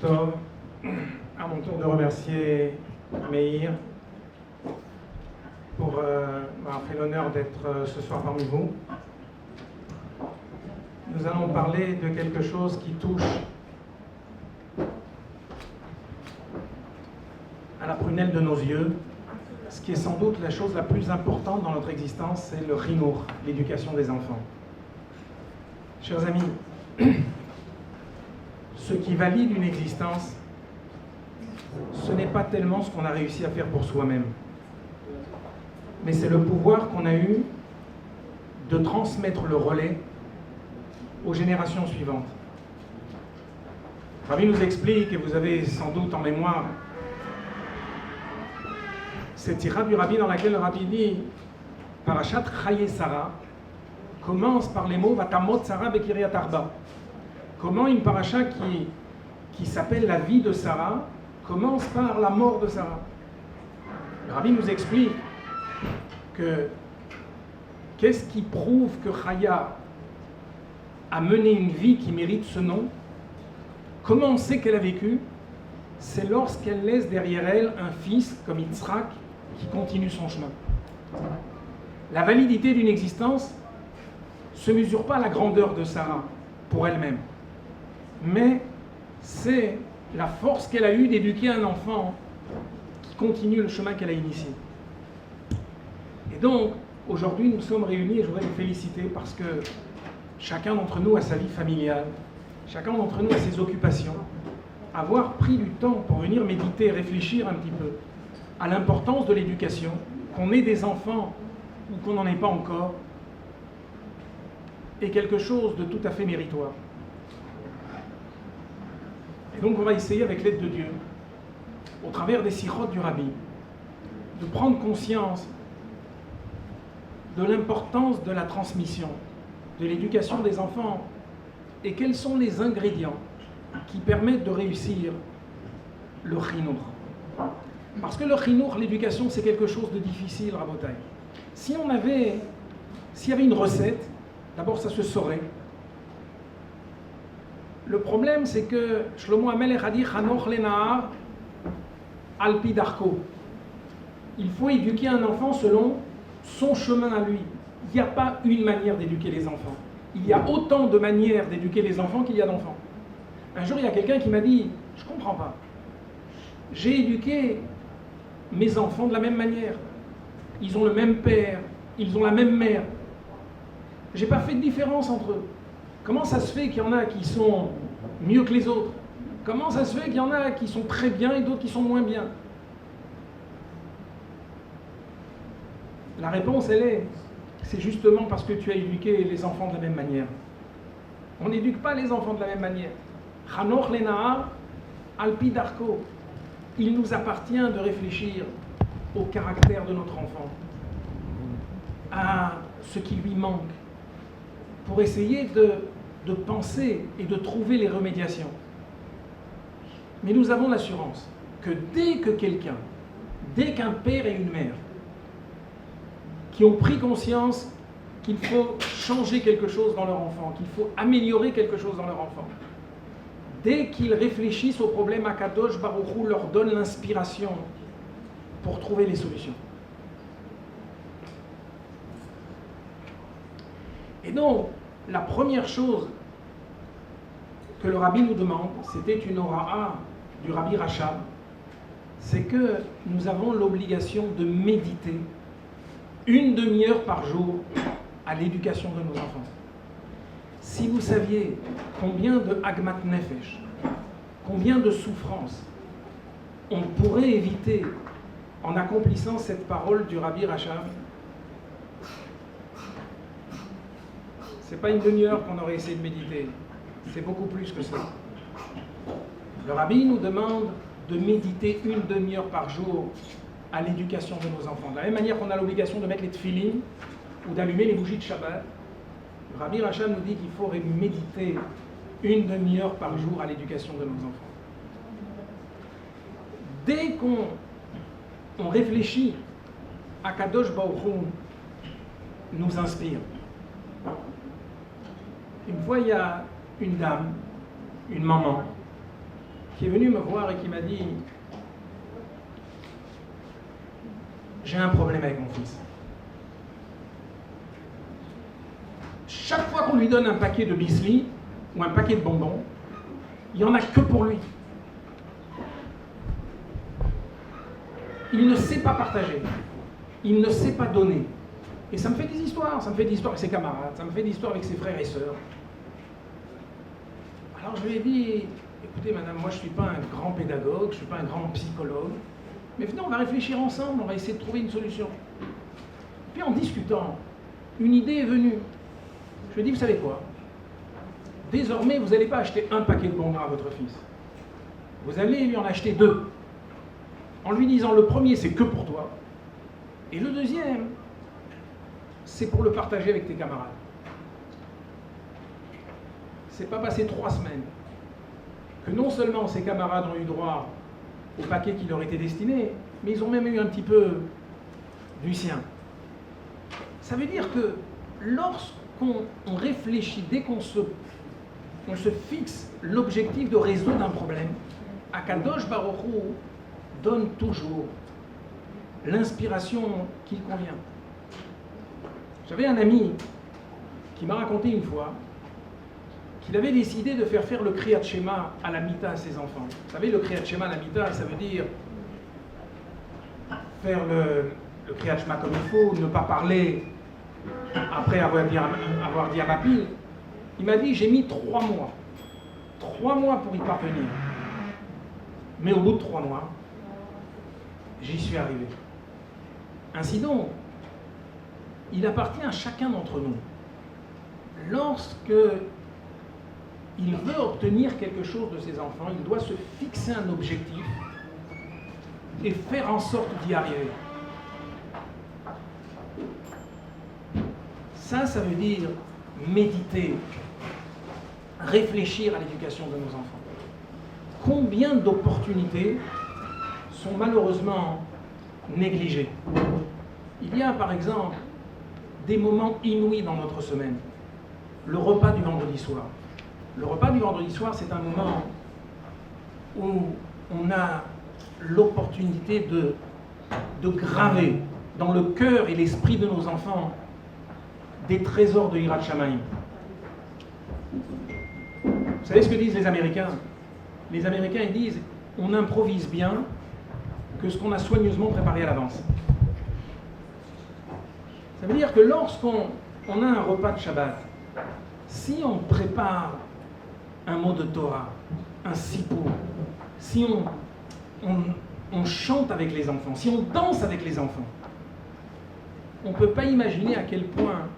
Tov. À mon tour de remercier Meir pour m'avoir fait l'honneur d'être ce soir parmi vous. Nous allons parler de quelque chose qui touche à la prunelle de nos yeux, ce qui est sans doute la chose la plus importante dans notre existence, c'est le chinour, l'éducation des enfants. Chers amis, ce qui valide une existence, ce n'est pas tellement ce qu'on a réussi à faire pour soi-même, mais c'est le pouvoir qu'on a eu de transmettre le relais aux générations suivantes. Rabbi nous explique, et vous avez sans doute en mémoire, cette ira du Rabbi dans laquelle le Rabbi dit Parashat Chaye Sarah commence par les mots Vatamot Sarah Bekiriat Arba. Comment une paracha qui s'appelle la vie de Sarah commence par la mort de Sarah. Le Rabbi nous explique que qu'est-ce qui prouve que Chaya a mené une vie qui mérite ce nom? Comment on sait qu'elle a vécu? C'est lorsqu'elle laisse derrière elle un fils comme Yitzhak qui continue son chemin. La validité d'une existence ne se mesure pas à la grandeur de Sarah pour elle-même, mais c'est la force qu'elle a eue d'éduquer un enfant qui continue le chemin qu'elle a initié. Et donc, aujourd'hui, nous sommes réunis et je voudrais vous féliciter parce que chacun d'entre nous a sa vie familiale, chacun d'entre nous a ses occupations. Avoir pris du temps pour venir méditer et réfléchir un petit peu à l'importance de l'éducation, qu'on ait des enfants ou qu'on n'en ait pas encore, est quelque chose de tout à fait méritoire. Et donc on va essayer avec l'aide de Dieu, au travers des sirots du Rabbi, de prendre conscience de l'importance de la transmission, de l'éducation des enfants, et quels sont les ingrédients qui permettent de réussir le chinour. Parce que le chinour, l'éducation, c'est quelque chose de difficile, Rabotai. S'il y avait une recette, d'abord ça se saurait. Le problème, c'est que Shlomo HaMelech a dit Chanoch lenahar al pi darko. Il faut éduquer un enfant selon son chemin à lui. Il n'y a pas une manière d'éduquer les enfants. Il y a autant de manières d'éduquer les enfants qu'il y a d'enfants. Un jour, il y a quelqu'un qui m'a dit « Je ne comprends pas. J'ai éduqué mes enfants de la même manière. Ils ont le même père, ils ont la même mère. Je n'ai pas fait de différence entre eux. Comment ça se fait qu'il y en a qui sont mieux que les autres? Comment ça se fait qu'il y en a qui sont très bien et d'autres qui sont moins bien ?» La réponse, c'est justement parce que tu as éduqué les enfants de la même manière. On n'éduque pas les enfants de la même manière. Chanoch lenahar al pi darko. Il nous appartient de réfléchir au caractère de notre enfant, à ce qui lui manque, pour essayer de penser et de trouver les remédiations. Mais nous avons l'assurance que dès qu'un père et une mère qui ont pris conscience qu'il faut changer quelque chose dans leur enfant, qu'il faut améliorer quelque chose dans leur enfant, dès qu'ils réfléchissent au problème, Akadosh Baruch Hu leur donne l'inspiration pour trouver les solutions. Et donc, la première chose que le Rabbi nous demande, c'était une ora'a du Rabbi Rachab, c'est que nous avons l'obligation de méditer une demi-heure par jour à l'éducation de nos enfants. Si vous saviez combien de Agmat Nefesh, combien de souffrances on pourrait éviter en accomplissant cette parole du Rabbi Rachab, c'est pas une demi-heure qu'on aurait essayé de méditer, c'est beaucoup plus que ça. Le Rabbi nous demande de méditer une demi-heure par jour à l'éducation de nos enfants. De la même manière qu'on a l'obligation de mettre les tefilines ou d'allumer les bougies de Shabbat, le Rabbi Rachab nous dit qu'il faut méditer une demi-heure par jour à l'éducation de nos enfants. Dès qu'on réfléchit à Kadosh Baruch Hu nous inspire. Une fois, il y a une dame, une maman, qui est venu me voir et qui m'a dit « J'ai un problème avec mon fils. Chaque fois qu'on lui donne un paquet de biscuits ou un paquet de bonbons, il n'y en a que pour lui. Il ne sait pas partager. Il ne sait pas donner. Et ça me fait des histoires. Ça me fait des histoires avec ses camarades. Ça me fait des histoires avec ses frères et sœurs. Alors je lui ai dit, écoutez madame, moi je ne suis pas un grand pédagogue, je ne suis pas un grand psychologue, mais venez, on va réfléchir ensemble, on va essayer de trouver une solution. Puis en discutant, une idée est venue. Je lui ai dit, vous savez quoi? Désormais, vous n'allez pas acheter un paquet de bonbons à votre fils. Vous allez lui en acheter 2. En lui disant, le premier, c'est que pour toi. Et le deuxième, c'est pour le partager avec tes camarades. C'est pas passé 3 semaines que non seulement ses camarades ont eu droit au paquet qui leur était destiné, mais ils ont même eu un petit peu du sien. Ça veut dire que lorsqu'on réfléchit, dès qu'on se fixe l'objectif de résoudre un problème, Akadosh Baruch Hu donne toujours l'inspiration qui convient. J'avais un ami qui m'a raconté une fois qu'il avait décidé de faire le Kriyat Shema à la Mita à ses enfants. Vous savez, le Kriyat Shema à la Mita, ça veut dire faire le Kriyat Shema comme il faut, ne pas parler après avoir dit à ma pile. Il m'a dit, j'ai mis 3 mois. 3 mois pour y parvenir. Mais au bout de 3 mois, j'y suis arrivé. Ainsi donc, il appartient à chacun d'entre nous, lorsque il veut obtenir quelque chose de ses enfants, il doit se fixer un objectif et faire en sorte d'y arriver. Ça veut dire méditer, réfléchir à l'éducation de nos enfants. Combien d'opportunités sont malheureusement négligées? Il y a par exemple des moments inouïs dans notre semaine. Le repas du vendredi soir. Le repas du vendredi soir, c'est un moment où on a l'opportunité de graver dans le cœur et l'esprit de nos enfants des trésors de Hirat Shamayim. Vous savez ce que disent les Américains? Les Américains, ils disent, on improvise bien que ce qu'on a soigneusement préparé à l'avance. Ça veut dire que lorsqu'on a un repas de Shabbat, si on prépare un mot de Torah, un sipur, si on chante avec les enfants, si on danse avec les enfants, on ne peut pas imaginer à quel point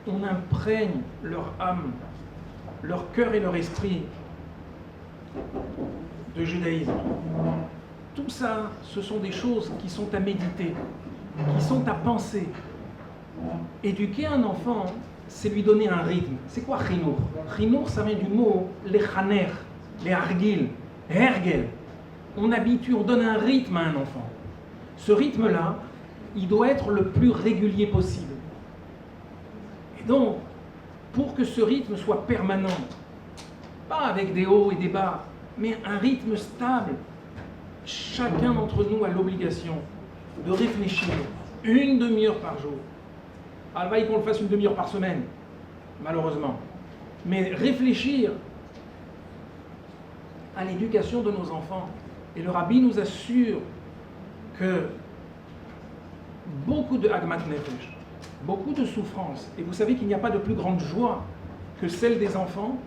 on imprègne leur âme, leur cœur et leur esprit de judaïsme. Tout ça, ce sont des choses qui sont à méditer, qui sont à penser. Éduquer un enfant, c'est lui donner un rythme. C'est quoi chinour? Chinour, ça vient du mot lechaner, les hargil, hergel. On habitue, on donne un rythme à un enfant. Ce rythme-là, il doit être le plus régulier possible. Et donc, pour que ce rythme soit permanent, pas avec des hauts et des bas, mais un rythme stable, chacun d'entre nous a l'obligation de réfléchir 1 demi-heure par jour. Alvaï qu'on le fasse 1 demi-heure par semaine, malheureusement. Mais réfléchir à l'éducation de nos enfants. Et le Rabbi nous assure que beaucoup de Agmat Nefesh, beaucoup de souffrance, et vous savez qu'il n'y a pas de plus grande joie que celle des enfants,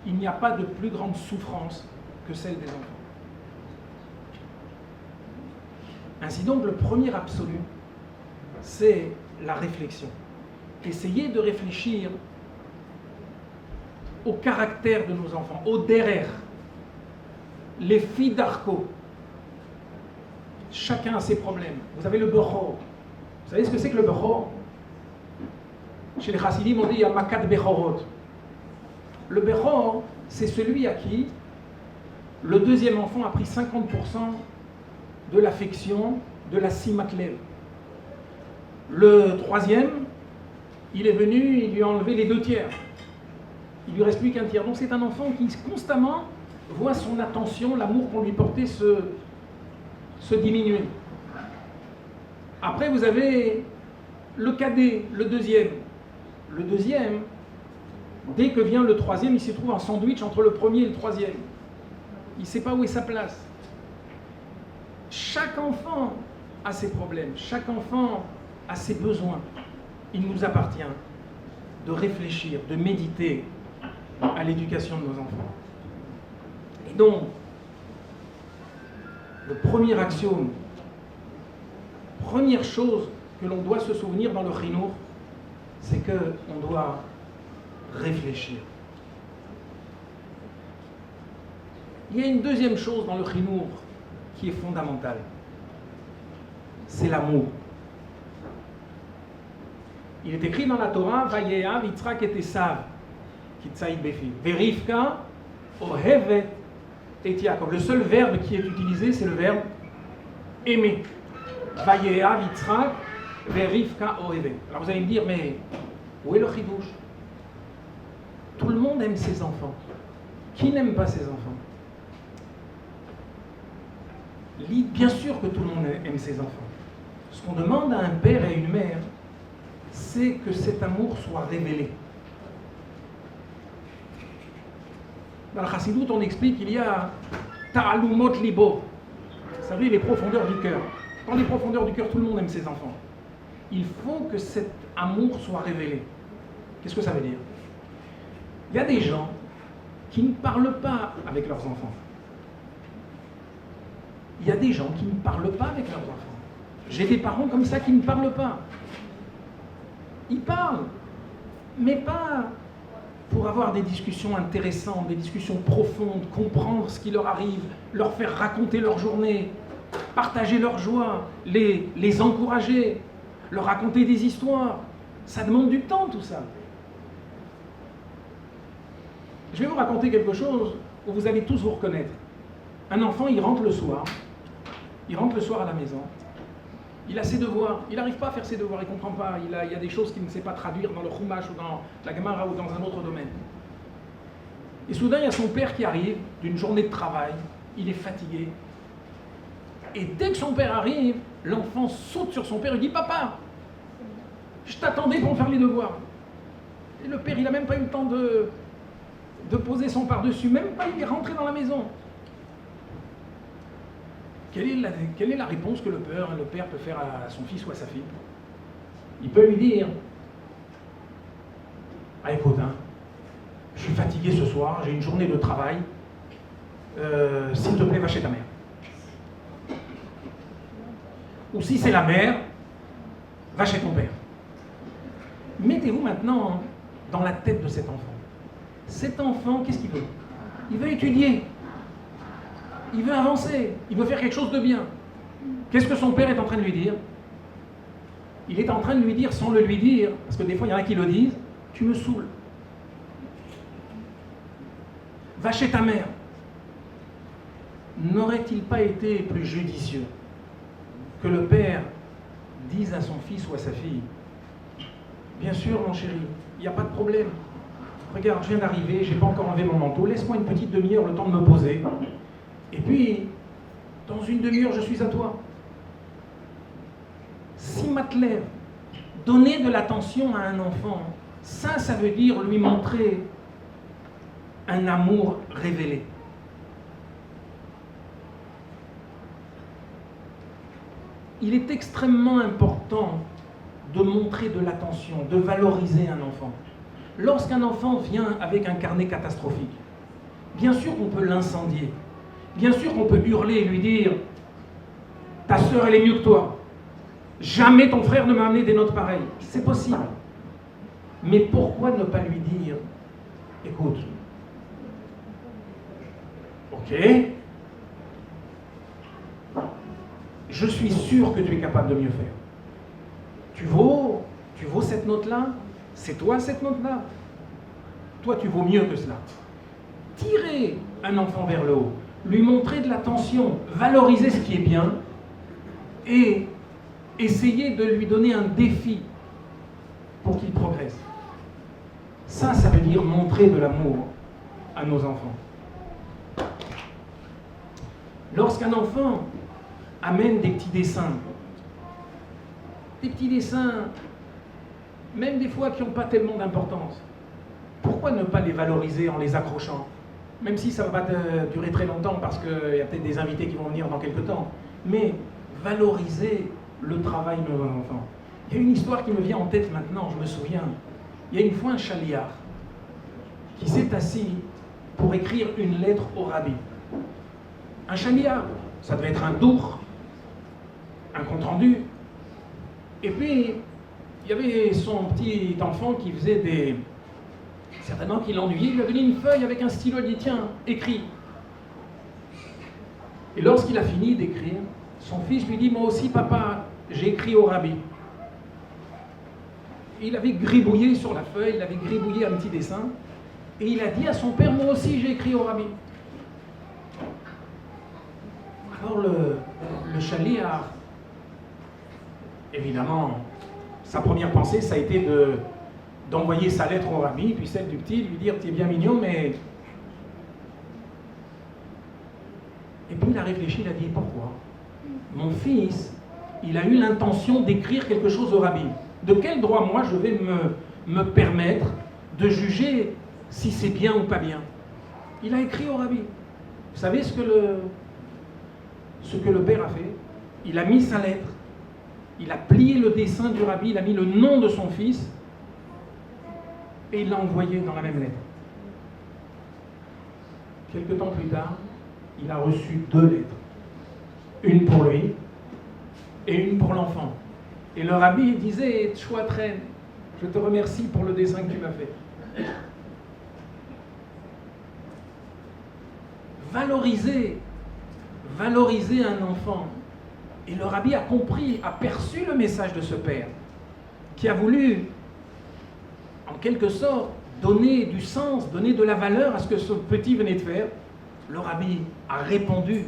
il n'y a pas de plus grande souffrance que celle des enfants. Ainsi donc, le premier absolu, c'est la réflexion. Essayez de réfléchir au caractère de nos enfants, au derer, les filles d'Arco. Chacun a ses problèmes. Vous avez le Bechor. Vous savez ce que c'est que le Bechor? Chez les Chassidim, on dit il y a Makat Bechorot. Le Bechor, c'est celui à qui le deuxième enfant a pris 50% de l'affection, de la simatlev. Le troisième, il est venu, il lui a enlevé les 2 tiers. Il lui reste plus qu'1 tiers. Donc c'est un enfant qui constamment voit son attention, l'amour qu'on lui portait se diminuer. Après, vous avez le cadet, le deuxième. Le deuxième, dès que vient le troisième, il se trouve en sandwich entre le premier et le troisième. Il ne sait pas où est sa place. Chaque enfant a ses problèmes, chaque enfant a ses besoins. Il nous appartient de réfléchir, de méditer à l'éducation de nos enfants. Et donc, le premier axiome, première chose que l'on doit se souvenir dans le chinour, c'est qu'on doit réfléchir. Il y a une deuxième chose dans le chinour qui est fondamentale, c'est l'amour. Il est écrit dans la Torah, Vayehav Yitzhak et Esav, Kitsaïd Befi, Verivka Ohevet et Yaakov. Le seul verbe qui est utilisé, c'est le verbe aimer. Vayehav Yitzhak, Verivka Ohevet. Alors vous allez me dire, mais où est le chidouche? Tout le monde aime ses enfants. Qui n'aime pas ses enfants? Bien sûr que tout le monde aime ses enfants. Ce qu'on demande à un père et à une mère, c'est que cet amour soit révélé. Dans la Chassidut, on explique qu'il y a Ta'alumot Libo. Vous savez, les profondeurs du cœur. Dans les profondeurs du cœur, tout le monde aime ses enfants. Il faut que cet amour soit révélé. Qu'est-ce que ça veut dire? Il y a des gens qui ne parlent pas avec leurs enfants. Il y a des gens qui ne parlent pas avec leurs enfants. J'ai des parents comme ça qui ne parlent pas. Ils parlent, mais pas pour avoir des discussions intéressantes, des discussions profondes, comprendre ce qui leur arrive, leur faire raconter leur journée, partager leur joie, les encourager, leur raconter des histoires. Ça demande du temps, tout ça. Je vais vous raconter quelque chose où vous allez tous vous reconnaître. Un enfant, il rentre le soir à la maison, il a ses devoirs, il n'arrive pas à faire ses devoirs, il ne comprend pas, il y a des choses qu'il ne sait pas traduire dans le Chumash ou dans la Gemara ou dans un autre domaine. Et soudain, il y a son père qui arrive d'une journée de travail, il est fatigué. Et dès que son père arrive, l'enfant saute sur son père et dit « Papa, je t'attendais pour faire les devoirs. » Et le père, il n'a même pas eu le temps de poser son par-dessus, même pas, il est rentré dans la maison. Quelle est la réponse que le père peut faire à son fils ou à sa fille? Il peut lui dire, ah écoute, je suis fatigué ce soir, j'ai une journée de travail, s'il te plaît, va chez ta mère. Ou si c'est la mère, va chez ton père. Mettez-vous maintenant dans la tête de cet enfant. Cet enfant, qu'est-ce qu'il veut? Il veut étudier. Il veut avancer, il veut faire quelque chose de bien. Qu'est-ce que son père est en train de lui dire? Il est en train de lui dire, sans le lui dire, parce que des fois il y en a qui le disent, tu me saoules. Va chez ta mère. N'aurait-il pas été plus judicieux que le père dise à son fils ou à sa fille, bien sûr mon chéri, il n'y a pas de problème. Regarde, je viens d'arriver, je n'ai pas encore enlevé mon manteau, laisse-moi une petite demi-heure le temps de me poser. Et puis, dans une demi-heure, je suis à toi. Si Matlev, donner de l'attention à un enfant, ça veut dire lui montrer un amour révélé. Il est extrêmement important de montrer de l'attention, de valoriser un enfant. Lorsqu'un enfant vient avec un carnet catastrophique, bien sûr qu'on peut l'incendier. Bien sûr qu'on peut hurler et lui dire « Ta sœur, elle est mieux que toi. Jamais ton frère ne m'a amené des notes pareilles. » C'est possible. Mais pourquoi ne pas lui dire « Écoute, ok, je suis sûr que tu es capable de mieux faire. Tu vaux cette note-là? C'est toi cette note-là? Toi, tu vaux mieux que cela. » Tirer un enfant vers le haut, lui montrer de l'attention, valoriser ce qui est bien et essayer de lui donner un défi pour qu'il progresse. Ça veut dire montrer de l'amour à nos enfants. Lorsqu'un enfant amène des petits dessins, même des fois qui n'ont pas tellement d'importance, pourquoi ne pas les valoriser en les accrochant? Même si ça ne va pas durer très longtemps, parce qu'il y a peut-être des invités qui vont venir dans quelques temps, mais valoriser le travail de nos enfants. Il y a une histoire qui me vient en tête maintenant, je me souviens. Il y a une fois un chaliard qui s'est assis pour écrire une lettre au rabbi. Un chaliard, ça devait être un dour, un compte-rendu. Et puis, il y avait son petit enfant qui faisait des... Certainement qu'il l'ennuyait, il lui a donné une feuille avec un stylo, il dit tiens, écris. Et lorsqu'il a fini d'écrire, son fils lui dit moi aussi papa, j'ai écrit au rabbi. Il avait gribouillé sur la feuille, il avait gribouillé un petit dessin, et il a dit à son père moi aussi j'ai écrit au rabbi. Alors le chaliard, évidemment, sa première pensée ça a été d'envoyer sa lettre au rabbi, puis celle du petit, lui dire « tu es bien mignon, mais... » Et puis il a réfléchi, il a dit « pourquoi ? Mon fils, il a eu l'intention d'écrire quelque chose au rabbi. De quel droit, moi, je vais me permettre de juger si c'est bien ou pas bien ?» Il a écrit au rabbi. Vous savez ce que le père a fait? Il a mis sa lettre, il a plié le dessin du rabbi, il a mis le nom de son fils, et il l'a envoyé dans la même lettre. Quelque temps plus tard, il a reçu 2 lettres. Une pour lui et une pour l'enfant. Et le rabbi disait « Chouatren, je te remercie pour le dessin que tu m'as fait. » Valoriser un enfant. Et le rabbi a compris, a perçu le message de ce père, qui a voulu en quelque sorte, donner du sens, donner de la valeur à ce que ce petit venait de faire. Le rabbi a répondu.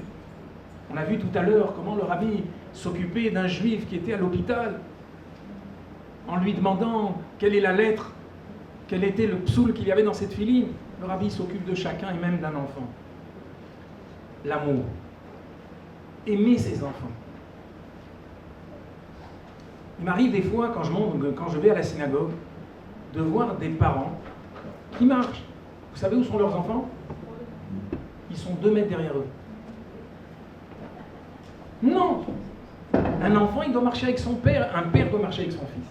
On a vu tout à l'heure comment le rabbi s'occupait d'un juif qui était à l'hôpital, en lui demandant quelle est la lettre, quel était le psoul qu'il y avait dans cette filine. Le rabbi s'occupe de chacun et même d'un enfant. L'amour. Aimer ses enfants. Il m'arrive des fois, quand je vais à la synagogue, de voir des parents qui marchent. Vous savez où sont leurs enfants? Ils sont 2 mètres derrière eux. Non! Un enfant, il doit marcher avec son père. Un père doit marcher avec son fils.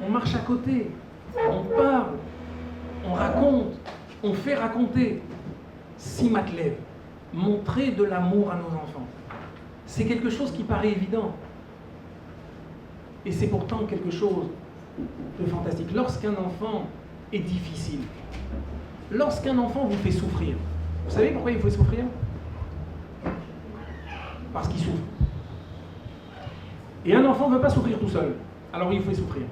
On marche à côté. On parle. On raconte. On fait raconter. Simatlev. Montrer de l'amour à nos enfants. C'est quelque chose qui paraît évident. Et c'est pourtant quelque chose de fantastique. Lorsqu'un enfant est difficile, lorsqu'un enfant vous fait souffrir, vous savez pourquoi il faut souffrir? Parce qu'il souffre. Et un enfant ne veut pas souffrir tout seul, alors il faut souffrir.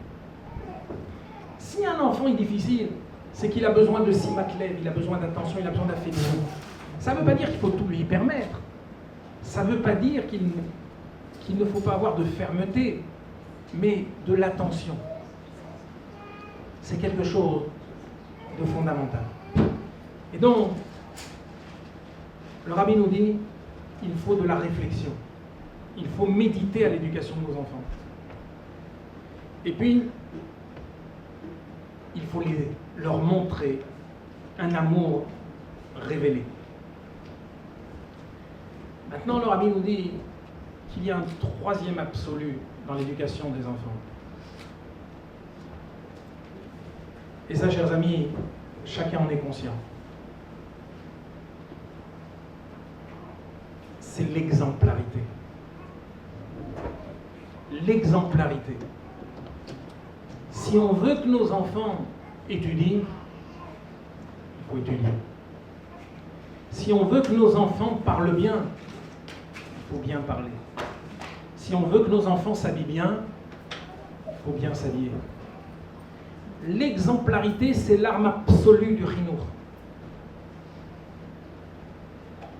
Si un enfant est difficile, c'est qu'il a besoin de simatlev, il a besoin d'attention, il a besoin d'affection. Ça ne veut pas dire qu'il faut tout lui permettre. Ça ne veut pas dire qu'il ne faut pas avoir de fermeté, mais de l'attention. C'est quelque chose de fondamental. Et donc, le rabbi nous dit, il faut de la réflexion. Il faut méditer à l'éducation de nos enfants. Et puis, il faut leur montrer un amour révélé. Maintenant, le rabbi nous dit qu'il y a un 3e absolu dans l'éducation des enfants. Et ça, chers amis, chacun en est conscient. C'est l'exemplarité. L'exemplarité. Si on veut que nos enfants étudient, il faut étudier. Si on veut que nos enfants parlent bien, il faut bien parler. Si on veut que nos enfants s'habillent bien, il faut bien s'habiller. L'exemplarité, c'est l'arme absolue du chinour.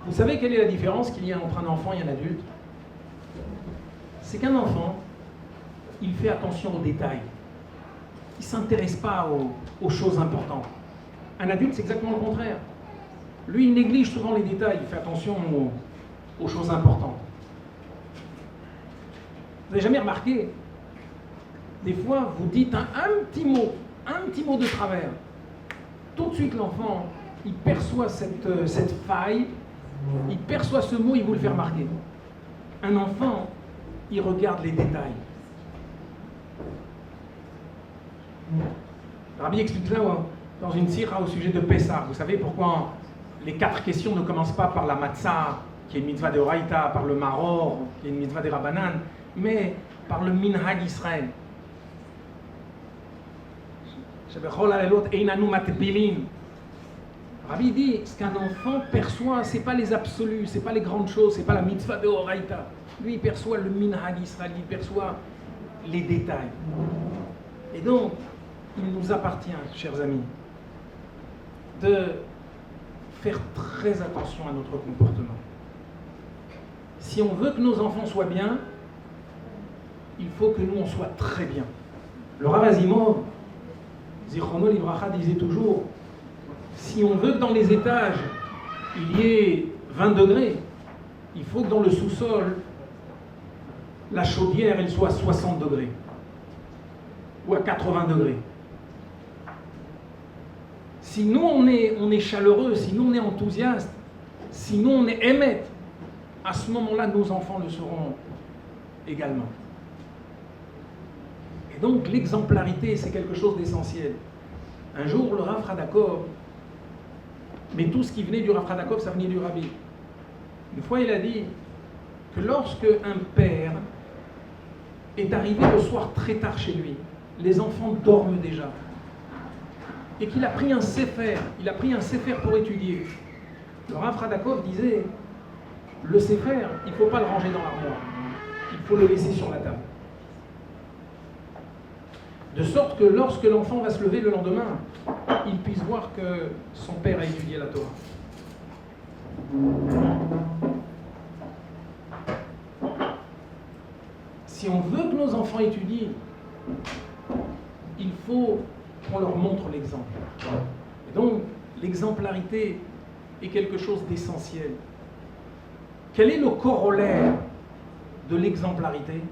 Vous savez quelle est la différence qu'il y a entre un enfant et un adulte? C'est qu'un enfant, il fait attention aux détails. Il ne s'intéresse pas aux choses importantes. Un adulte, c'est exactement le contraire. Lui, il néglige souvent les détails. Il fait attention aux choses importantes. Vous n'avez jamais remarqué, des fois, vous dites un petit mot de travers. Tout de suite, l'enfant, il perçoit cette faille, il perçoit ce mot, il vous le fait remarquer. Un enfant, il regarde les détails. Le Rabbi explique là dans une sira au sujet de Pessah. Vous savez pourquoi les 4 questions ne commencent pas par la matzah, qui est une mitzvah de Oraïta, par le maror, qui est une mitzvah de Rabbanan, mais par le minhag Israël. Rabbi dit, ce qu'un enfant perçoit, ce n'est pas les absolus, ce n'est pas les grandes choses, ce n'est pas la mitzvah de Oraïta. Lui, il perçoit le minhag Israël, il perçoit les détails. Et donc, il nous appartient, chers amis, de faire très attention à notre comportement. Si on veut que nos enfants soient bien, il faut que nous, on soit très bien. Le Rav Azimov, Zichrono Livracha, disait toujours, si on veut que dans les étages, il y ait 20 degrés, il faut que dans le sous-sol, la chaudière, elle soit à 60 degrés ou à 80 degrés. Si nous, on est chaleureux, si nous, on est enthousiaste, si nous, on est émet, à ce moment-là, nos enfants le seront également. Et donc, l'exemplarité, c'est quelque chose d'essentiel. Un jour, le Rav Radakov, mais tout ce qui venait du Rav Radakov, ça venait du Rabbi. Une fois, il a dit que lorsque un père est arrivé le soir très tard chez lui, les enfants dorment déjà, et qu'il a pris un sefer, pour étudier. Le Rav Radakov disait, le sefer, il ne faut pas le ranger dans l'armoire, il faut le laisser sur la table. De sorte que lorsque l'enfant va se lever le lendemain, il puisse voir que son père a étudié la Torah. Si on veut que nos enfants étudient, il faut qu'on leur montre l'exemple. Et donc, l'exemplarité est quelque chose d'essentiel. Quel est le corollaire de l'exemplarité?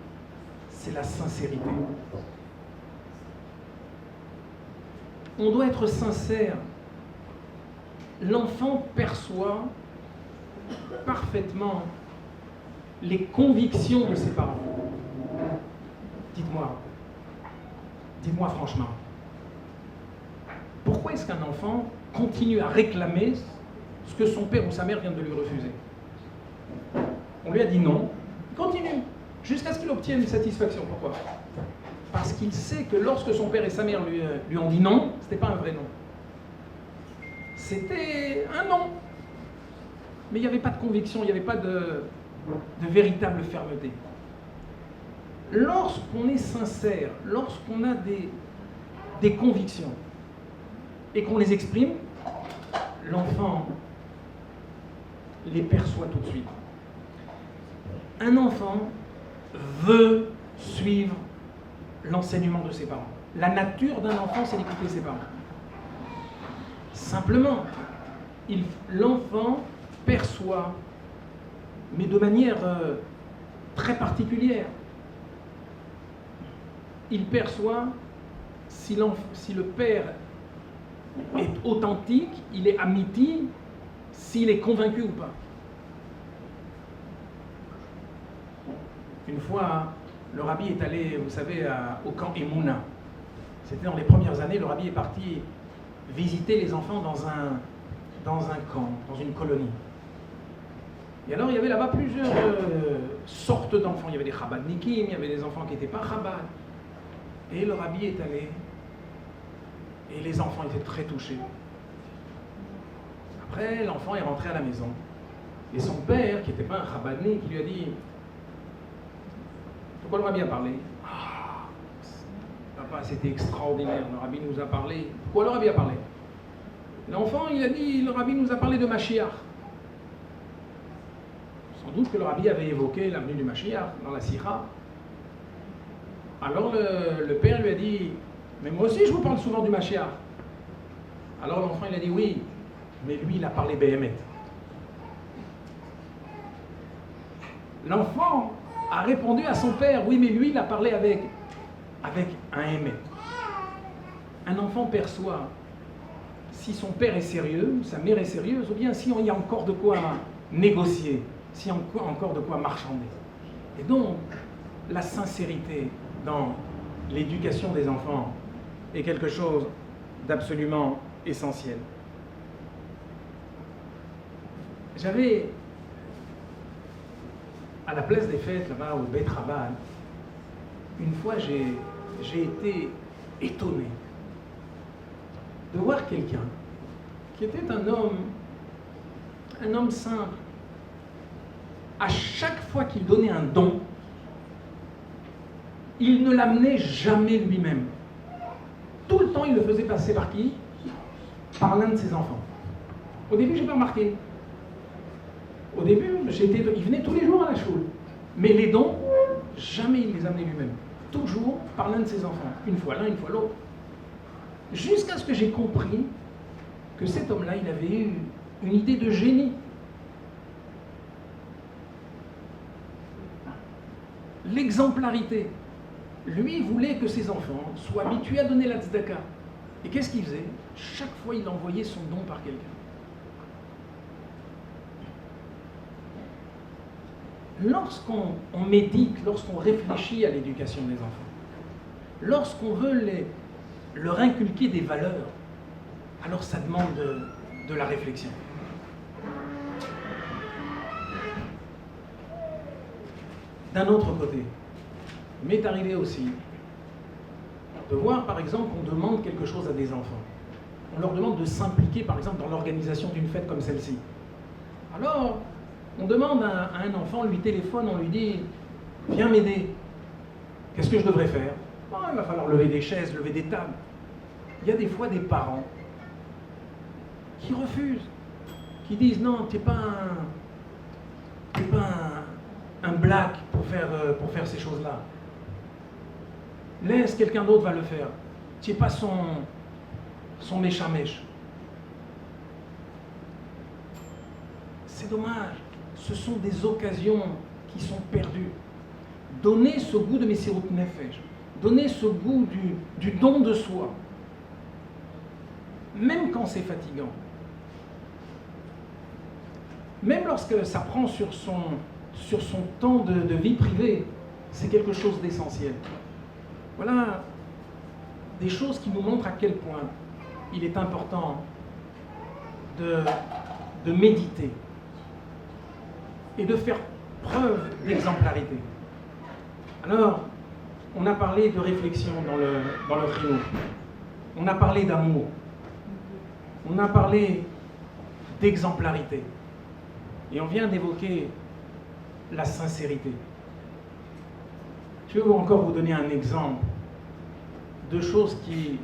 C'est la sincérité. On doit être sincère. L'enfant perçoit parfaitement les convictions de ses parents. Dites-moi franchement, pourquoi est-ce qu'un enfant continue à réclamer ce que son père ou sa mère vient de lui refuser? On lui a dit non, il continue, jusqu'à ce qu'il obtienne une satisfaction. Pourquoi? Parce qu'il sait que lorsque son père et sa mère lui ont dit non, ce n'était pas un vrai non. C'était un non. Mais il n'y avait pas de conviction, il n'y avait pas de véritable fermeté. Lorsqu'on est sincère, lorsqu'on a des convictions et qu'on les exprime, l'enfant les perçoit tout de suite. Un enfant veut suivre l'enseignement de ses parents. La nature d'un enfant, c'est d'écouter ses parents. Simplement, l'enfant perçoit, mais de manière très particulière. Il perçoit si le père est authentique, il est amiti, s'il est convaincu ou pas. Une fois, le Rabbi est allé, vous savez, au camp Emouna. C'était dans les premières années, le Rabbi est parti visiter les enfants dans un camp, dans une colonie. Et alors, il y avait là-bas plusieurs sortes d'enfants. Il y avait des Chabadnikim, il y avait des enfants qui n'étaient pas Chabad. Et le Rabbi est allé, et les enfants étaient très touchés. Après, l'enfant est rentré à la maison. Et son père, qui n'était pas un Chabadnik, qui lui a dit: pourquoi le Rabbi a parlé? Ah, papa, c'était extraordinaire, le Rabbi nous a parlé. Pourquoi le Rabbi a parlé? L'enfant, il a dit: le Rabbi nous a parlé de Mashiach. Sans doute que le Rabbi avait évoqué l'avenue du Mashiach dans la Sira. Alors le père lui a dit: mais moi aussi je vous parle souvent du Mashiach. Alors l'enfant il a dit: oui, mais lui il a parlé Béhémet. L'enfant a répondu à son père, oui, mais lui, il a parlé avec un aimé. Un enfant perçoit si son père est sérieux, sa mère est sérieuse, ou bien si il y a encore de quoi négocier, s'il y a encore de quoi marchander. Et donc, la sincérité dans l'éducation des enfants est quelque chose d'absolument essentiel. J'avais, à la place des fêtes, là-bas, au Beit Rabbah, une fois j'ai été étonné de voir quelqu'un qui était un homme simple. À chaque fois qu'il donnait un don, il ne l'amenait jamais lui-même. Tout le temps, il le faisait passer par qui? Par l'un de ses enfants. Au début, je n'ai pas remarqué. Au début, il venait tous les jours à la choule. Mais les dons, jamais il les amenait lui-même. Toujours par l'un de ses enfants. Une fois l'un, une fois l'autre. Jusqu'à ce que j'ai compris que cet homme-là, il avait eu une idée de génie. L'exemplarité. Lui voulait que ses enfants soient habitués à donner la tzedaka. Et qu'est-ce qu'il faisait? Chaque fois, il envoyait son don par quelqu'un. Lorsqu'on médite, lorsqu'on réfléchit à l'éducation des enfants, lorsqu'on veut leur inculquer des valeurs, alors ça demande de la réflexion. D'un autre côté, il m'est arrivé aussi de voir, par exemple, qu'on demande quelque chose à des enfants. On leur demande de s'impliquer, par exemple, dans l'organisation d'une fête comme celle-ci. Alors, on demande à un enfant, on lui téléphone, on lui dit « Viens m'aider. Qu'est-ce que je devrais faire ?» Il va falloir lever des chaises, lever des tables. Il y a des fois des parents qui refusent, qui disent « Non, t'es pas un black pour faire ces choses-là. Laisse, quelqu'un d'autre va le faire. Tu n'es pas son méchamèche. » C'est dommage. Ce sont des occasions qui sont perdues. Donner ce goût de Messirut Nefesh, donner ce goût du don de soi, même quand c'est fatigant, même lorsque ça prend sur son temps de vie privée, c'est quelque chose d'essentiel. Voilà des choses qui nous montrent à quel point il est important de méditer et de faire preuve d'exemplarité. Alors, on a parlé de réflexion dans le trio. On a parlé d'amour. On a parlé d'exemplarité. Et on vient d'évoquer la sincérité. Je vais encore vous donner un exemple de choses qui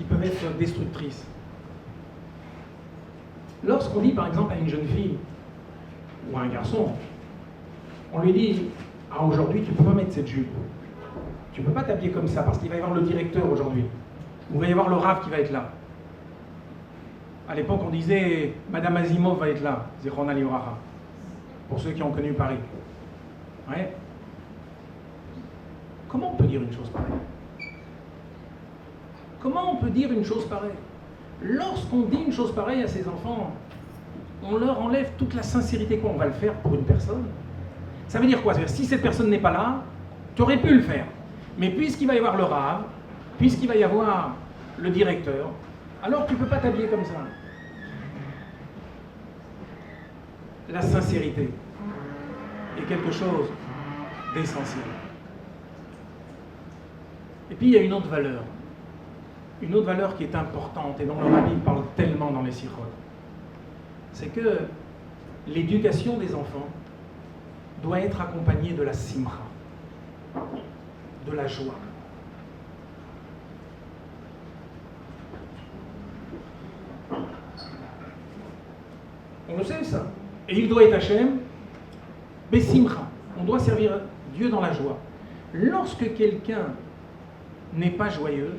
peuvent être destructrices. Lorsqu'on dit par exemple à une jeune fille ou à un garçon, on lui dit « Ah, aujourd'hui, tu ne peux pas mettre cette jupe. Tu ne peux pas t'habiller comme ça parce qu'il va y avoir le directeur aujourd'hui. Ou il va y avoir le rave qui va être là. » À l'époque, on disait « Madame Asimov va être là, Zichron Livracha », pour ceux qui ont connu Paris. Ouais. Comment on peut dire une chose pareille? Comment on peut dire une chose pareille? Lorsqu'on dit une chose pareille à ses enfants, on leur enlève toute la sincérité. Quoi, on va le faire pour une personne? Ça veut dire quoi? C'est-à-dire, si cette personne n'est pas là, tu aurais pu le faire. Mais puisqu'il va y avoir le rave, puisqu'il va y avoir le directeur, alors tu ne peux pas t'habiller comme ça. La sincérité est quelque chose d'essentiel. Et puis il y a une autre valeur qui est importante et dont le Rabbi parle tellement dans les sikhot. C'est que l'éducation des enfants doit être accompagnée de la simcha, de la joie. On le sait ça. Et il doit être Hachem, besimcha. On doit servir Dieu dans la joie. Lorsque quelqu'un n'est pas joyeux,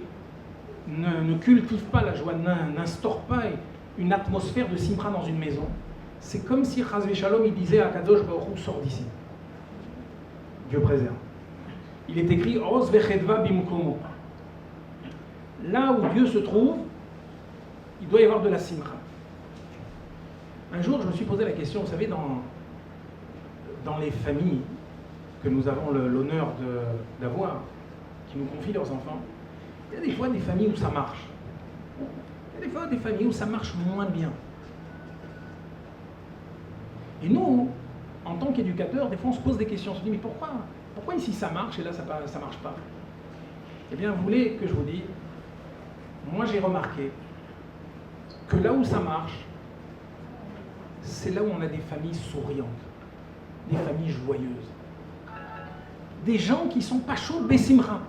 ne cultive pas la joie, n'instaure pas une atmosphère de simcha dans une maison, c'est comme si Chas Veshalom il disait à Kadosh Baruch Hu, sors d'ici. Dieu préserve. Il est écrit Oz vechedva bimkomo. Là où Dieu se trouve, il doit y avoir de la simcha. Un jour, je me suis posé la question, vous savez, dans les familles que nous avons l'honneur d'avoir, qui nous confient leurs enfants, il y a des fois des familles où ça marche. Il y a des fois des familles où ça marche moins bien. Et nous, en tant qu'éducateurs, des fois on se pose des questions, on se dit mais pourquoi ici ça marche et là ça marche pas? Eh bien, vous voulez que je vous dise, moi j'ai remarqué que là où ça marche, c'est là où on a des familles souriantes, des familles joyeuses, des gens qui sont pas chauds bessimra.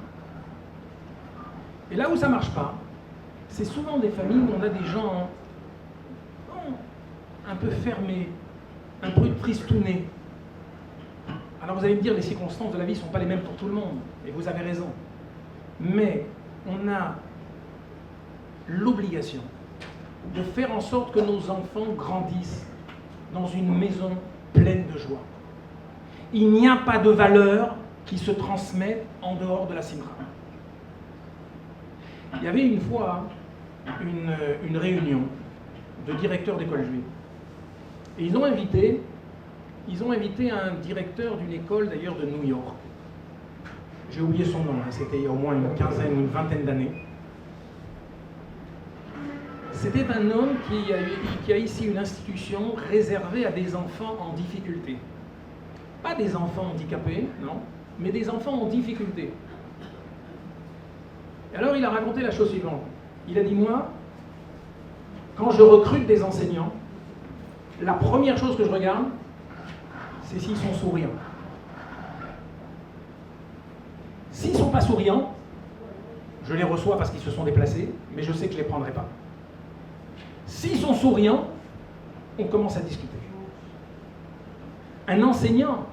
Et là où ça marche pas, c'est souvent des familles où on a des gens un peu fermés, un peu tristounés. Alors vous allez me dire, les circonstances de la vie ne sont pas les mêmes pour tout le monde, et vous avez raison. Mais on a l'obligation de faire en sorte que nos enfants grandissent dans une maison pleine de joie. Il n'y a pas de valeur qui se transmettent en dehors de la simra. Il y avait une fois une réunion de directeurs d'école juive. Et ils ont invité un directeur d'une école d'ailleurs de New York. J'ai oublié son nom, c'était il y a au moins une quinzaine ou une vingtaine d'années. C'était un homme qui a ici une institution réservée à des enfants en difficulté. Pas des enfants handicapés, non, mais des enfants en difficulté. Et alors il a raconté la chose suivante. Il a dit, moi, quand je recrute des enseignants, la première chose que je regarde, c'est s'ils sont souriants. S'ils ne sont pas souriants, je les reçois parce qu'ils se sont déplacés, mais je sais que je ne les prendrai pas. S'ils sont souriants, on commence à discuter. Un enseignant,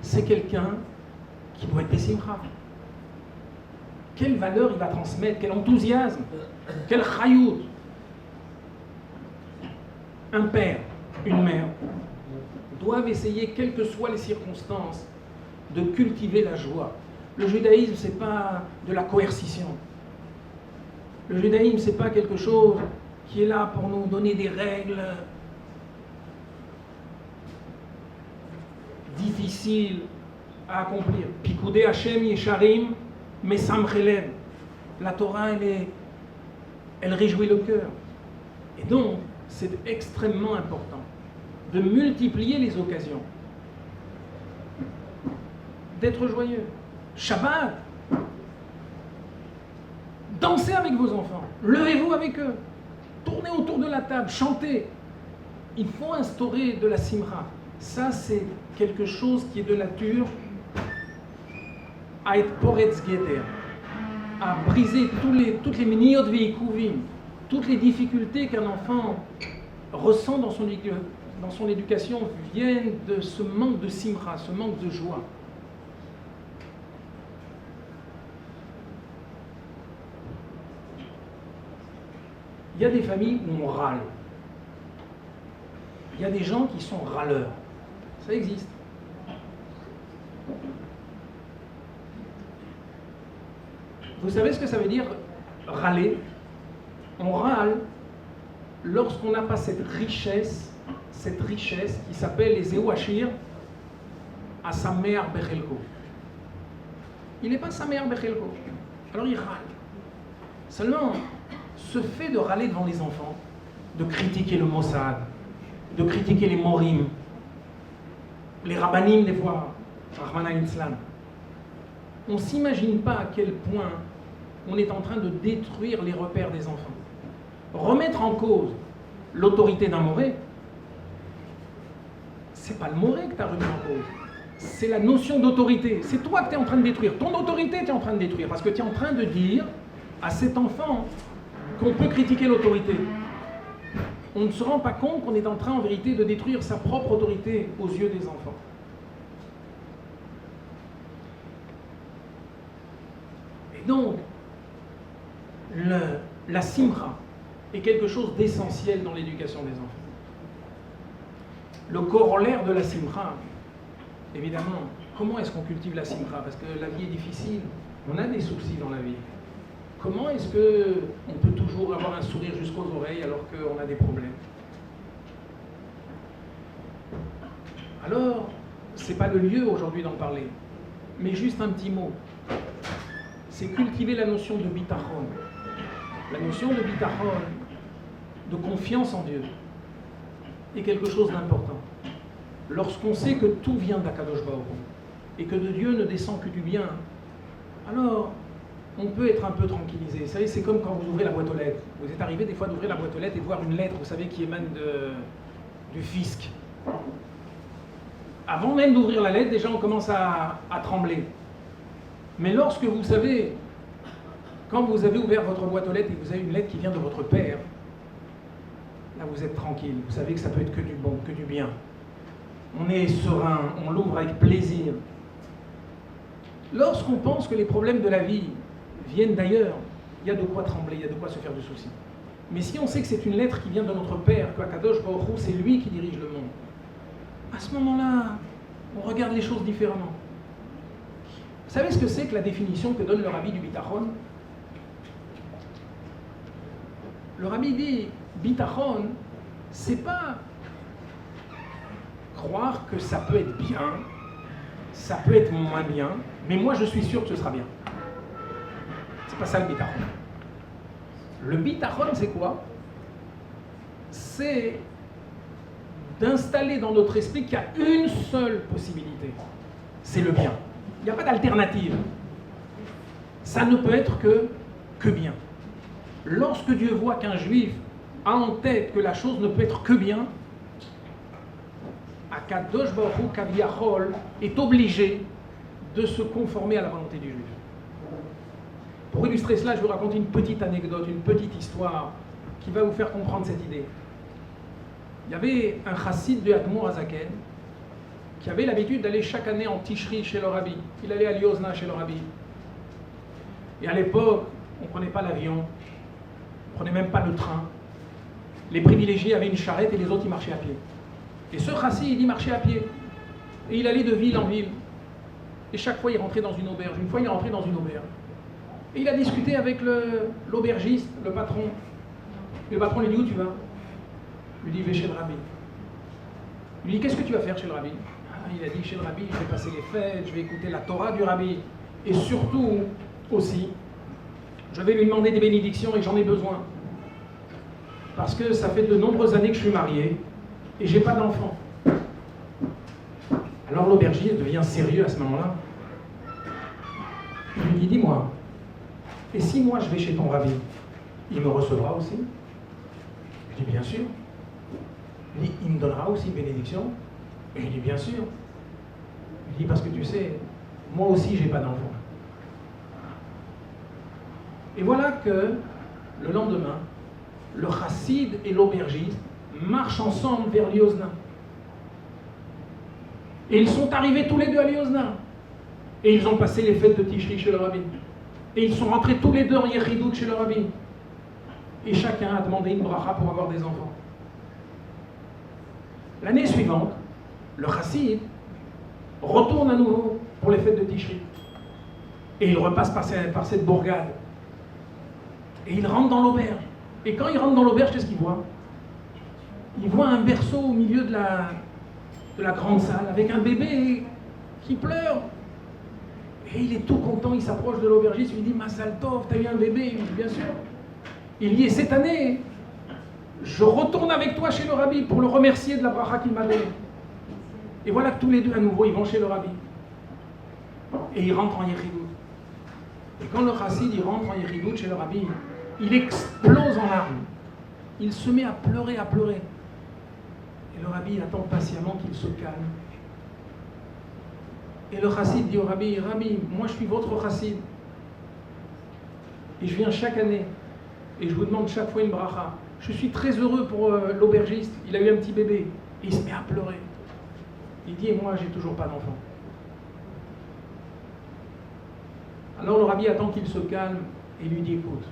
c'est quelqu'un qui doit être bessimra. Quelle valeur il va transmettre, quel enthousiasme, quel chayout. Un père, une mère, doivent essayer, quelles que soient les circonstances, de cultiver la joie. Le judaïsme, ce n'est pas de la coercition. Le judaïsme, ce n'est pas quelque chose qui est là pour nous donner des règles difficiles à accomplir. Pikoudé Hashem Yesharim Mesam Chelem. La Torah, elle réjouit le cœur. Et donc, c'est extrêmement important de multiplier les occasions, d'être joyeux. Shabbat, dansez avec vos enfants, levez-vous avec eux, tournez autour de la table, chantez. Il faut instaurer de la simra. Ça, c'est quelque chose qui est de nature à être poretz geder, à briser toutes les miniot veikuvim, toutes les difficultés qu'un enfant ressent dans son éducation viennent de ce manque de simra, ce manque de joie. Il y a des familles où on râle. Il y a des gens qui sont râleurs. Ça existe. Vous savez ce que ça veut dire râler? On râle lorsqu'on n'a pas cette richesse qui s'appelle les Zéouachir à sa mère Bechelko. Il n'est pas sa mère Bechelko. Alors il râle. Seulement, ce fait de râler devant les enfants, de critiquer le Mossad, de critiquer les Morim, les Rabbanim des fois, Rahmana Islam, on ne s'imagine pas à quel point on est en train de détruire les repères des enfants. Remettre en cause l'autorité d'un moré, c'est pas le moré que tu as remis en cause, c'est la notion d'autorité. C'est toi que tu es en train de détruire. Ton autorité, tu es en train de détruire, parce que tu es en train de dire à cet enfant qu'on peut critiquer l'autorité. On ne se rend pas compte qu'on est en train en vérité de détruire sa propre autorité aux yeux des enfants. Et donc, la simra est quelque chose d'essentiel dans l'éducation des enfants. Le corollaire de la simra, évidemment, comment est-ce qu'on cultive la simcha? Parce que la vie est difficile, on a des soucis dans la vie. Comment est-ce qu'on peut toujours avoir un sourire jusqu'aux oreilles alors qu'on a des problèmes? Alors, ce n'est pas le lieu aujourd'hui d'en parler, mais juste un petit mot. C'est cultiver la notion de bitachon. La notion de bitachon, de confiance en Dieu, est quelque chose d'important. Lorsqu'on sait que tout vient d'Akadosh Baruch Hu et que de Dieu ne descend que du bien, alors on peut être un peu tranquillisé. Vous savez, c'est comme quand vous ouvrez la boîte aux lettres. Vous êtes arrivé des fois d'ouvrir la boîte aux lettres et de voir une lettre, vous savez, qui émane du fisc. Avant même d'ouvrir la lettre, déjà on commence à trembler. Mais lorsque vous savez, quand vous avez ouvert votre boîte aux lettres et que vous avez une lettre qui vient de votre père, là vous êtes tranquille, vous savez que ça peut être que du bon, que du bien. On est serein, on l'ouvre avec plaisir. Lorsqu'on pense que les problèmes de la vie viennent d'ailleurs, il y a de quoi trembler, il y a de quoi se faire du souci. Mais si on sait que c'est une lettre qui vient de notre Père, que Akadosh Baruch Hu, c'est lui qui dirige le monde, à ce moment-là, on regarde les choses différemment. Vous savez ce que c'est que la définition que donne le rabbi du bitachon? Le rabbi dit, bitachon, c'est pas croire que ça peut être bien, ça peut être moins bien, mais moi je suis sûr que ce sera bien. C'est pas ça le bitachon. Le bitachon, c'est quoi? C'est d'installer dans notre esprit qu'il y a une seule possibilité. C'est le bien. Il n'y a pas d'alternative. Ça ne peut être que bien. Lorsque Dieu voit qu'un juif a en tête que la chose ne peut être que bien, Akadosh Baruch Hu Kaviyachol est obligé de se conformer à la volonté du juif. Pour illustrer cela, je vais vous raconter une petite anecdote, une petite histoire qui va vous faire comprendre cette idée. Il y avait un chassid de Admour Azaken qui avait l'habitude d'aller chaque année en Tishri chez le rabbi. Il allait à Liozna chez le rabbi. Et à l'époque, on ne prenait pas l'avion, on ne prenait même pas le train. Les privilégiés avaient une charrette et les autres, ils marchaient à pied. Et ce chassid, il marchait à pied. Et il allait de ville en ville. Et chaque fois, il rentrait dans une auberge. Une fois, il est rentré dans une auberge. Et il a discuté avec l'aubergiste, le patron. Et le patron lui dit, où tu vas? Il lui dit, je vais chez le rabbi. Il lui dit, qu'est-ce que tu vas faire chez le rabbi? Il a dit, chez le rabbi, je vais passer les fêtes, je vais écouter la Torah du rabbi. Et surtout, aussi, je vais lui demander des bénédictions et j'en ai besoin. Parce que ça fait de nombreuses années que je suis marié et j'ai pas d'enfant. Alors l'aubergiste devient sérieux à ce moment-là. Il lui dit, dis-moi, et si moi je vais chez ton rabbi, il me recevra aussi? Je dis, bien sûr. Il dit, il me donnera aussi une bénédiction? Et je dis, bien sûr. Il dit, parce que tu sais, moi aussi j'ai pas d'enfant. Et voilà que le lendemain, le chassid et l'aubergiste marchent ensemble vers Liozna. Et ils sont arrivés tous les deux à Liozna. Et ils ont passé les fêtes de Tishri chez le rabbi. Et ils sont rentrés tous les deux en Yechidout chez le rabbi. Et chacun a demandé une bracha pour avoir des enfants. L'année suivante, le chassid retourne à nouveau pour les fêtes de Tishri. Et il repasse par cette bourgade. Et il rentre dans l'auberge. Et quand il rentre dans l'auberge, qu'est-ce qu'il voit? Il voit un berceau au milieu de la grande salle avec un bébé qui pleure. Et il est tout content, il s'approche de l'aubergiste, il lui dit, Mazal Tov, t'as eu un bébé? Il dit, bien sûr. Il dit, et cette année, je retourne avec toi chez le rabbi pour le remercier de la bracha qu'il m'a donnée. Et voilà que tous les deux à nouveau, ils vont chez le rabbi. Et ils rentrent en Yechidout. Et quand le chassid il rentre en Yechidout chez le rabbi, il explose en larmes. Il se met à pleurer, à pleurer. Et le rabbi attend patiemment qu'il se calme. Et le chassid dit au rabbi, Rabbi, moi je suis votre chassid. Et je viens chaque année. Et je vous demande chaque fois une bracha. Je suis très heureux pour l'aubergiste. Il a eu un petit bébé. Et il se met à pleurer. Il dit, et moi j'ai toujours pas d'enfant. Alors le rabbi attend qu'il se calme et lui dit, écoute,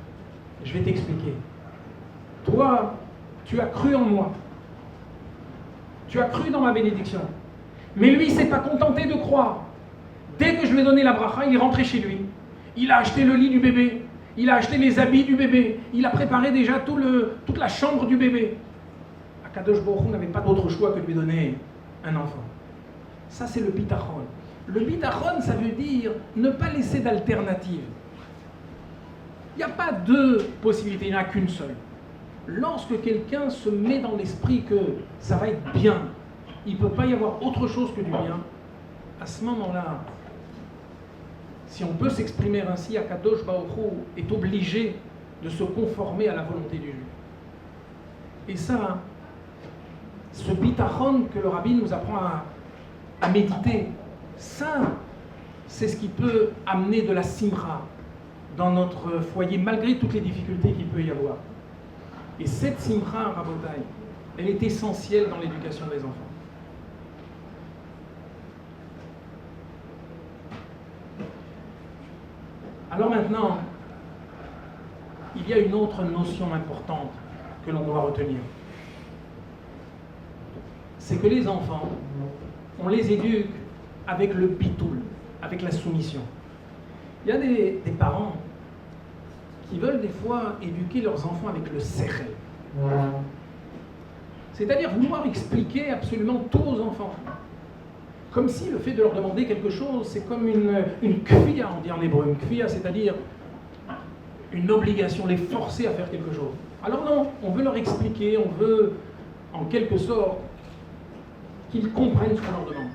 je vais t'expliquer. Toi, tu as cru en moi. Tu as cru dans ma bénédiction. Mais lui, il ne s'est pas contenté de croire. Dès que je lui ai donné la bracha, il est rentré chez lui. Il a acheté le lit du bébé. Il a acheté les habits du bébé. Il a préparé déjà toute la chambre du bébé. Akadosh Baruch Hu n'avait pas d'autre choix que de lui donner un enfant. Ça, c'est le bitachon. Le bitachon, ça veut dire ne pas laisser d'alternative. Il n'y a pas deux possibilités, il n'y en a qu'une seule. Lorsque quelqu'un se met dans l'esprit que ça va être bien, il ne peut pas y avoir autre chose que du bien, à ce moment-là, si on peut s'exprimer ainsi, Akadosh Baruch Hu est obligé de se conformer à la volonté du juif. Et ça, ce bitachon que le rabbi nous apprend à méditer, ça, c'est ce qui peut amener de la simra dans notre foyer, malgré toutes les difficultés qu'il peut y avoir. Et cette simra, Rabotai, elle est essentielle dans l'éducation des enfants. Alors maintenant, il y a une autre notion importante que l'on doit retenir. C'est que les enfants, on les éduque avec le bitoul, avec la soumission. Il y a des parents qui veulent des fois éduquer leurs enfants avec le sechel. C'est-à-dire vouloir expliquer absolument tout aux enfants. Comme si le fait de leur demander quelque chose, c'est comme une kfiya, on dit en hébreu. Une kfiya, c'est-à-dire une obligation, les forcer à faire quelque chose. Alors non, on veut leur expliquer, on veut en quelque sorte qu'ils comprennent ce qu'on leur demande.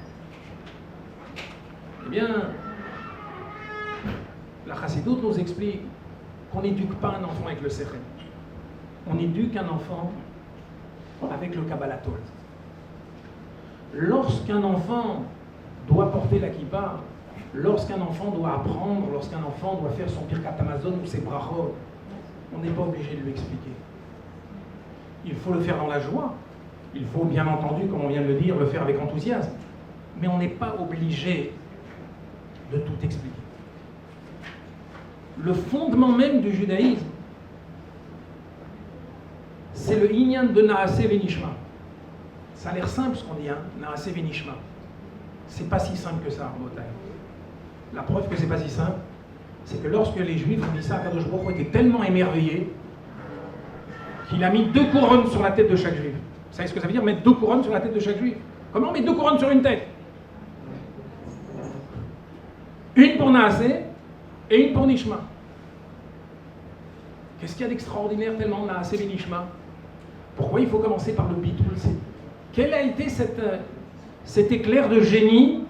Eh bien, la chassidoute nous explique qu'on n'éduque pas un enfant avec le sechel. On éduque un enfant avec le kabbalatol. Lorsqu'un enfant doit porter la kippa, lorsqu'un enfant doit apprendre, lorsqu'un enfant doit faire son birkat hamazon ou ses brachot, on n'est pas obligé de lui expliquer. Il faut le faire dans la joie. Il faut bien entendu, comme on vient de le dire, le faire avec enthousiasme. Mais on n'est pas obligé de tout expliquer. Le fondement même du judaïsme, c'est le inyan de Naaseh Venishma. Ça a l'air simple ce qu'on dit, hein, Naaseh Venishma. C'est pas si simple que ça, en Botaï. La preuve que c'est pas si simple, c'est que lorsque les Juifs ont dit ça, Akadosh Baruch Hu était tellement émerveillé qu'il a mis 2 couronnes sur la tête de chaque Juif. Vous savez ce que ça veut dire, mettre 2 couronnes sur la tête de chaque Juif? Comment on met 2 couronnes sur une tête? Une pour Naaseh et une pour Nishma. Qu'est-ce qu'il y a d'extraordinaire tellement Naaseh Venishma? Pourquoi il faut commencer par le bitoul? Quel a été cet éclair de génie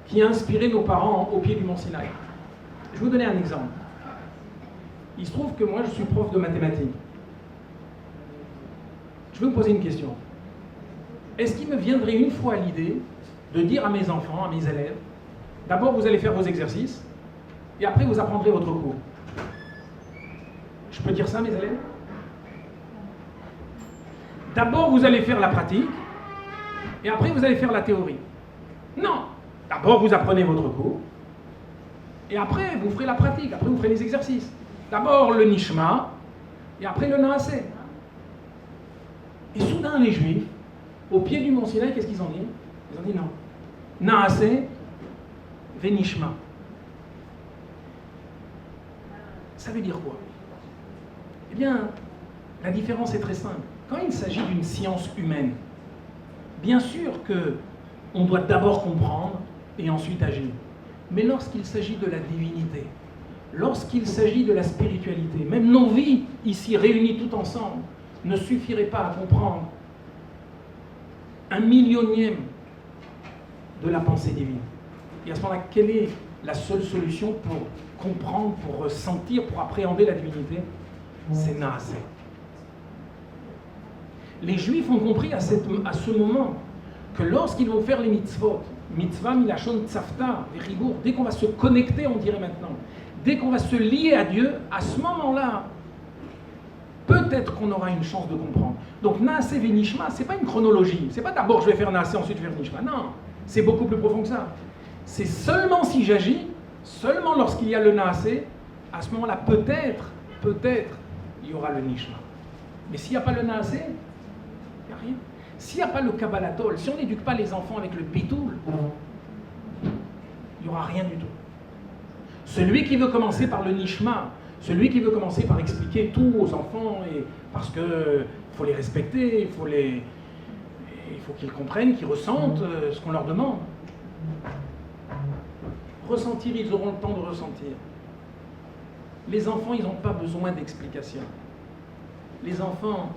qui a inspiré nos parents au pied du mont Sinaï? Je vais vous donner un exemple. Il se trouve que moi, je suis prof de mathématiques. Je vais vous poser une question. Est-ce qu'il me viendrait une fois à l'idée de dire à mes enfants, à mes élèves, d'abord vous allez faire vos exercices, et après vous apprendrez votre cours? Je peux dire ça à mes élèves? D'abord vous allez faire la pratique, et après vous allez faire la théorie. Non! D'abord vous apprenez votre cours, et après vous ferez la pratique, après vous ferez les exercices. D'abord le nishma, et après le naaseh. Et soudain les Juifs, au pied du mont Sinaï, qu'est-ce qu'ils ont dit? Ils ont dit non. Naaseh venishma. Ça veut dire quoi? Eh bien, la différence est très simple. Quand il s'agit d'une science humaine, bien sûr qu'on doit d'abord comprendre et ensuite agir. Mais lorsqu'il s'agit de la divinité, lorsqu'il s'agit de la spiritualité, même nos vies ici réunies tout ensemble ne suffiraient pas à comprendre 1/100000e de la pensée divine. Et à ce moment-là, quelle est la seule solution pour comprendre, pour ressentir, pour appréhender la divinité? C'est Naaseh. Les Juifs ont compris à ce moment que lorsqu'ils vont faire les mitzvot, mitzvah milachon tzafta, vérigour, dès qu'on va se connecter, on dirait maintenant, dès qu'on va se lier à Dieu, à ce moment-là, peut-être qu'on aura une chance de comprendre. Donc Naaseh venishma, c'est pas une chronologie. C'est pas d'abord je vais faire Naaseh, ensuite je vais faire Nishma. Non, c'est beaucoup plus profond que ça. C'est seulement si j'agis, seulement lorsqu'il y a le Naaseh, à ce moment-là, peut-être, il y aura le Nishma. Mais s'il n'y a pas le Naaseh, il n'y a rien. S'il n'y a pas le Kabbalatol, si on n'éduque pas les enfants avec le bitoul, Il n'y aura rien du tout. Celui qui veut commencer par le nishma, celui qui veut commencer par expliquer tout aux enfants, et parce qu'il faut les respecter, il faut qu'ils comprennent, qu'ils ressentent ce qu'on leur demande. Ressentir, ils auront le temps de ressentir. Les enfants, ils n'ont pas besoin d'explications. Les enfants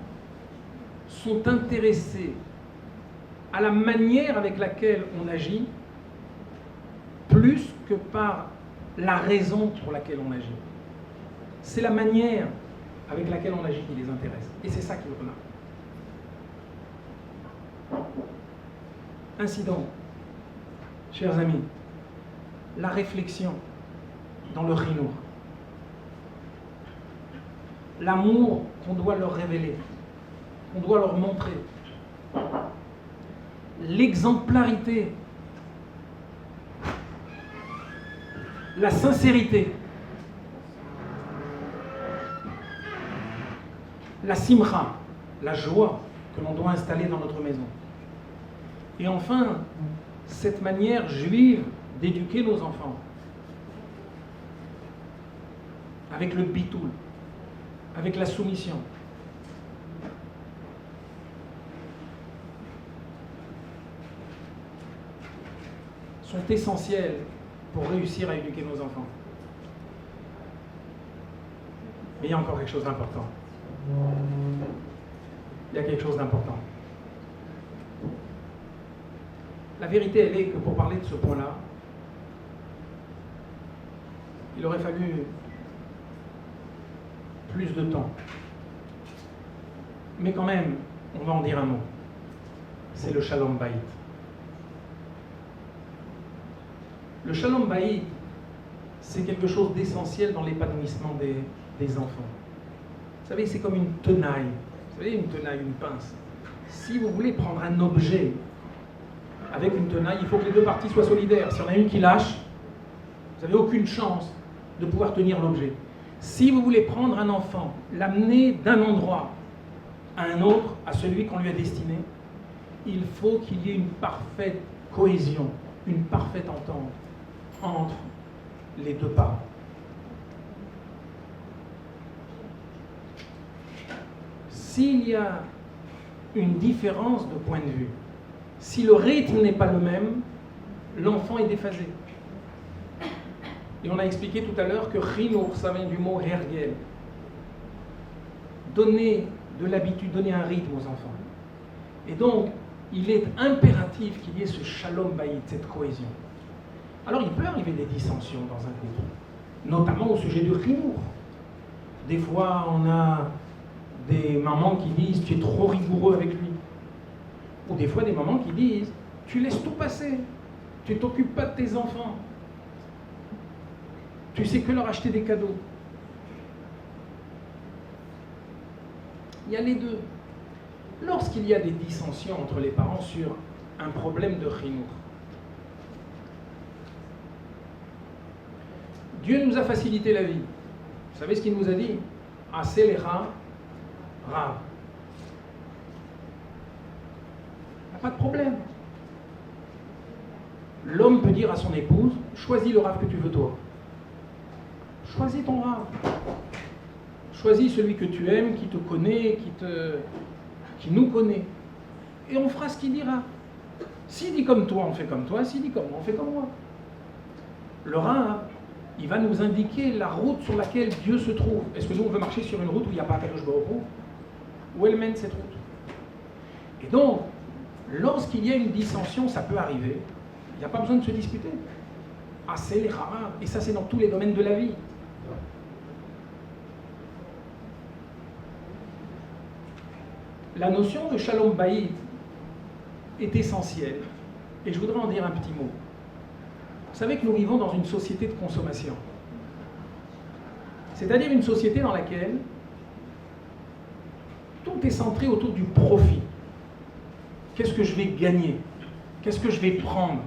sont intéressés à la manière avec laquelle on agit, plus que par la raison pour laquelle on agit. C'est la manière avec laquelle on agit qui les intéresse. Et c'est ça qu'ils remarquent. Ainsi donc, chers amis, la réflexion dans le chinour, l'amour qu'on doit leur révéler, qu'on doit leur montrer, l'exemplarité, la sincérité, la simcha, la joie que l'on doit installer dans notre maison. Et enfin, cette manière juive d'éduquer nos enfants, avec le bitoul, avec la soumission. Sont essentiels pour réussir à éduquer nos enfants. Mais il y a encore quelque chose d'important. Il y a quelque chose d'important. La vérité, elle est que pour parler de ce point-là, il aurait fallu plus de temps. Mais quand même, on va en dire un mot. C'est le Shalom Bayit. Le Shalom Bayit, c'est quelque chose d'essentiel dans l'épanouissement des enfants. Vous savez, c'est comme une tenaille. Vous savez, une tenaille, une pince. Si vous voulez prendre un objet avec une tenaille, il faut que les deux parties soient solidaires. Si on a une qui lâche, vous n'avez aucune chance de pouvoir tenir l'objet. Si vous voulez prendre un enfant, l'amener d'un endroit à un autre, à celui qu'on lui a destiné, il faut qu'il y ait une parfaite cohésion, une parfaite entente entre les deux parents. S'il y a une différence de point de vue, si le rythme n'est pas le même, l'enfant est déphasé. Et on a expliqué tout à l'heure que chinour, ça vient du mot hergel. Donner de l'habitude, donner un rythme aux enfants. Et donc, il est impératif qu'il y ait ce shalom bayit, cette cohésion. Alors, il peut arriver des dissensions dans un couple, notamment au sujet du chinour. Des fois, on a des mamans qui disent « tu es trop rigoureux avec lui ». Ou des fois, des mamans qui disent « tu laisses tout passer, tu ne t'occupes pas de tes enfants, tu sais que leur acheter des cadeaux ». Il y a les deux. Lorsqu'il y a des dissensions entre les parents sur un problème de chinour, Dieu nous a facilité la vie. Vous savez ce qu'il nous a dit? Assez les rats, rav. Il n'y a pas de problème. L'homme peut dire à son épouse, choisis le rave que tu veux toi. Choisis ton rave. Choisis celui que tu aimes, qui te connaît, qui nous connaît. Et on fera ce qu'il dira. S'il dit comme toi, on fait comme toi. S'il dit comme moi, on fait comme moi. Le rave, il va nous indiquer la route sur laquelle Dieu se trouve. Est-ce que nous, on veut marcher sur une route où il n'y a pas Kadosh Baruch Hu? Où elle mène cette route? Et donc, lorsqu'il y a une dissension, ça peut arriver. Il n'y a pas besoin de se disputer. Ah, c'est les ramas. Et ça, c'est dans tous les domaines de la vie. La notion de Shalom Bayit est essentielle. Et je voudrais en dire un petit mot. Vous savez que nous vivons dans une société de consommation. C'est-à-dire une société dans laquelle tout est centré autour du profit. Qu'est-ce que je vais gagner? Qu'est-ce que je vais prendre?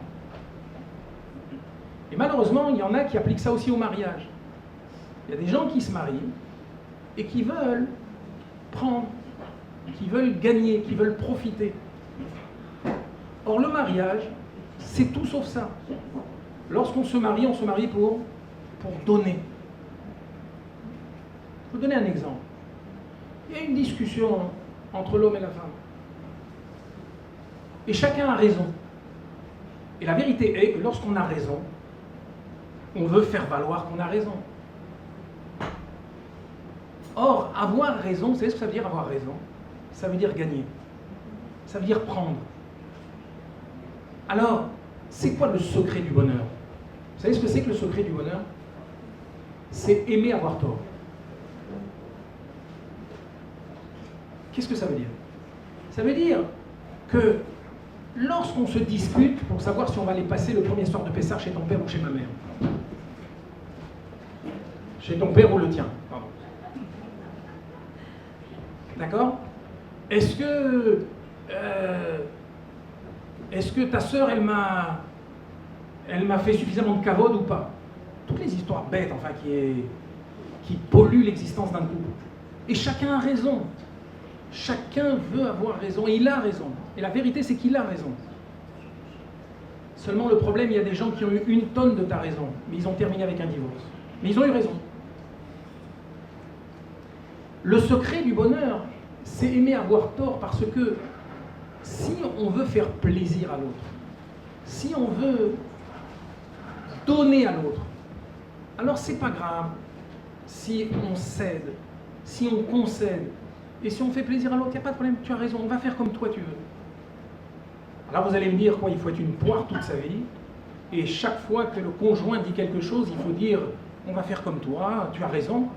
Et malheureusement, il y en a qui appliquent ça aussi au mariage. Il y a des gens qui se marient et qui veulent prendre, qui veulent gagner, qui veulent profiter. Or, le mariage, c'est tout sauf ça. Lorsqu'on se marie pour donner. Je vais vous donner un exemple. Il y a une discussion entre l'homme et la femme. Et chacun a raison. Et la vérité est que lorsqu'on a raison, on veut faire valoir qu'on a raison. Or, avoir raison, vous savez ce que ça veut dire avoir raison? Ça veut dire gagner. Ça veut dire prendre. Alors, c'est quoi le secret du bonheur? Vous savez ce que c'est que le secret du bonheur? C'est aimer avoir tort. Qu'est-ce que ça veut dire? Ça veut dire que lorsqu'on se dispute pour savoir si on va aller passer le premier soir de Pessah chez ton père ou chez ma mère, chez ton père ou le tien, pardon. D'accord? Est-ce que ta sœur, elle m'a fait suffisamment de kavod ou pas? Toutes les histoires bêtes, enfin, qui polluent l'existence d'un couple. Et chacun a raison. Chacun veut avoir raison, et il a raison. Et la vérité, c'est qu'il a raison. Seulement, le problème, il y a des gens qui ont eu 1 tonne de ta raison, mais ils ont terminé avec un divorce. Mais ils ont eu raison. Le secret du bonheur, c'est aimer avoir tort, parce que si on veut faire plaisir à l'autre, si on veut donner à l'autre, alors c'est pas grave si on cède, si on concède, et si on fait plaisir à l'autre, il n'y a pas de problème, tu as raison, on va faire comme toi tu veux. Alors vous allez me dire quoi, il faut être une poire toute sa vie, et chaque fois que le conjoint dit quelque chose, il faut dire on va faire comme toi, tu as raison.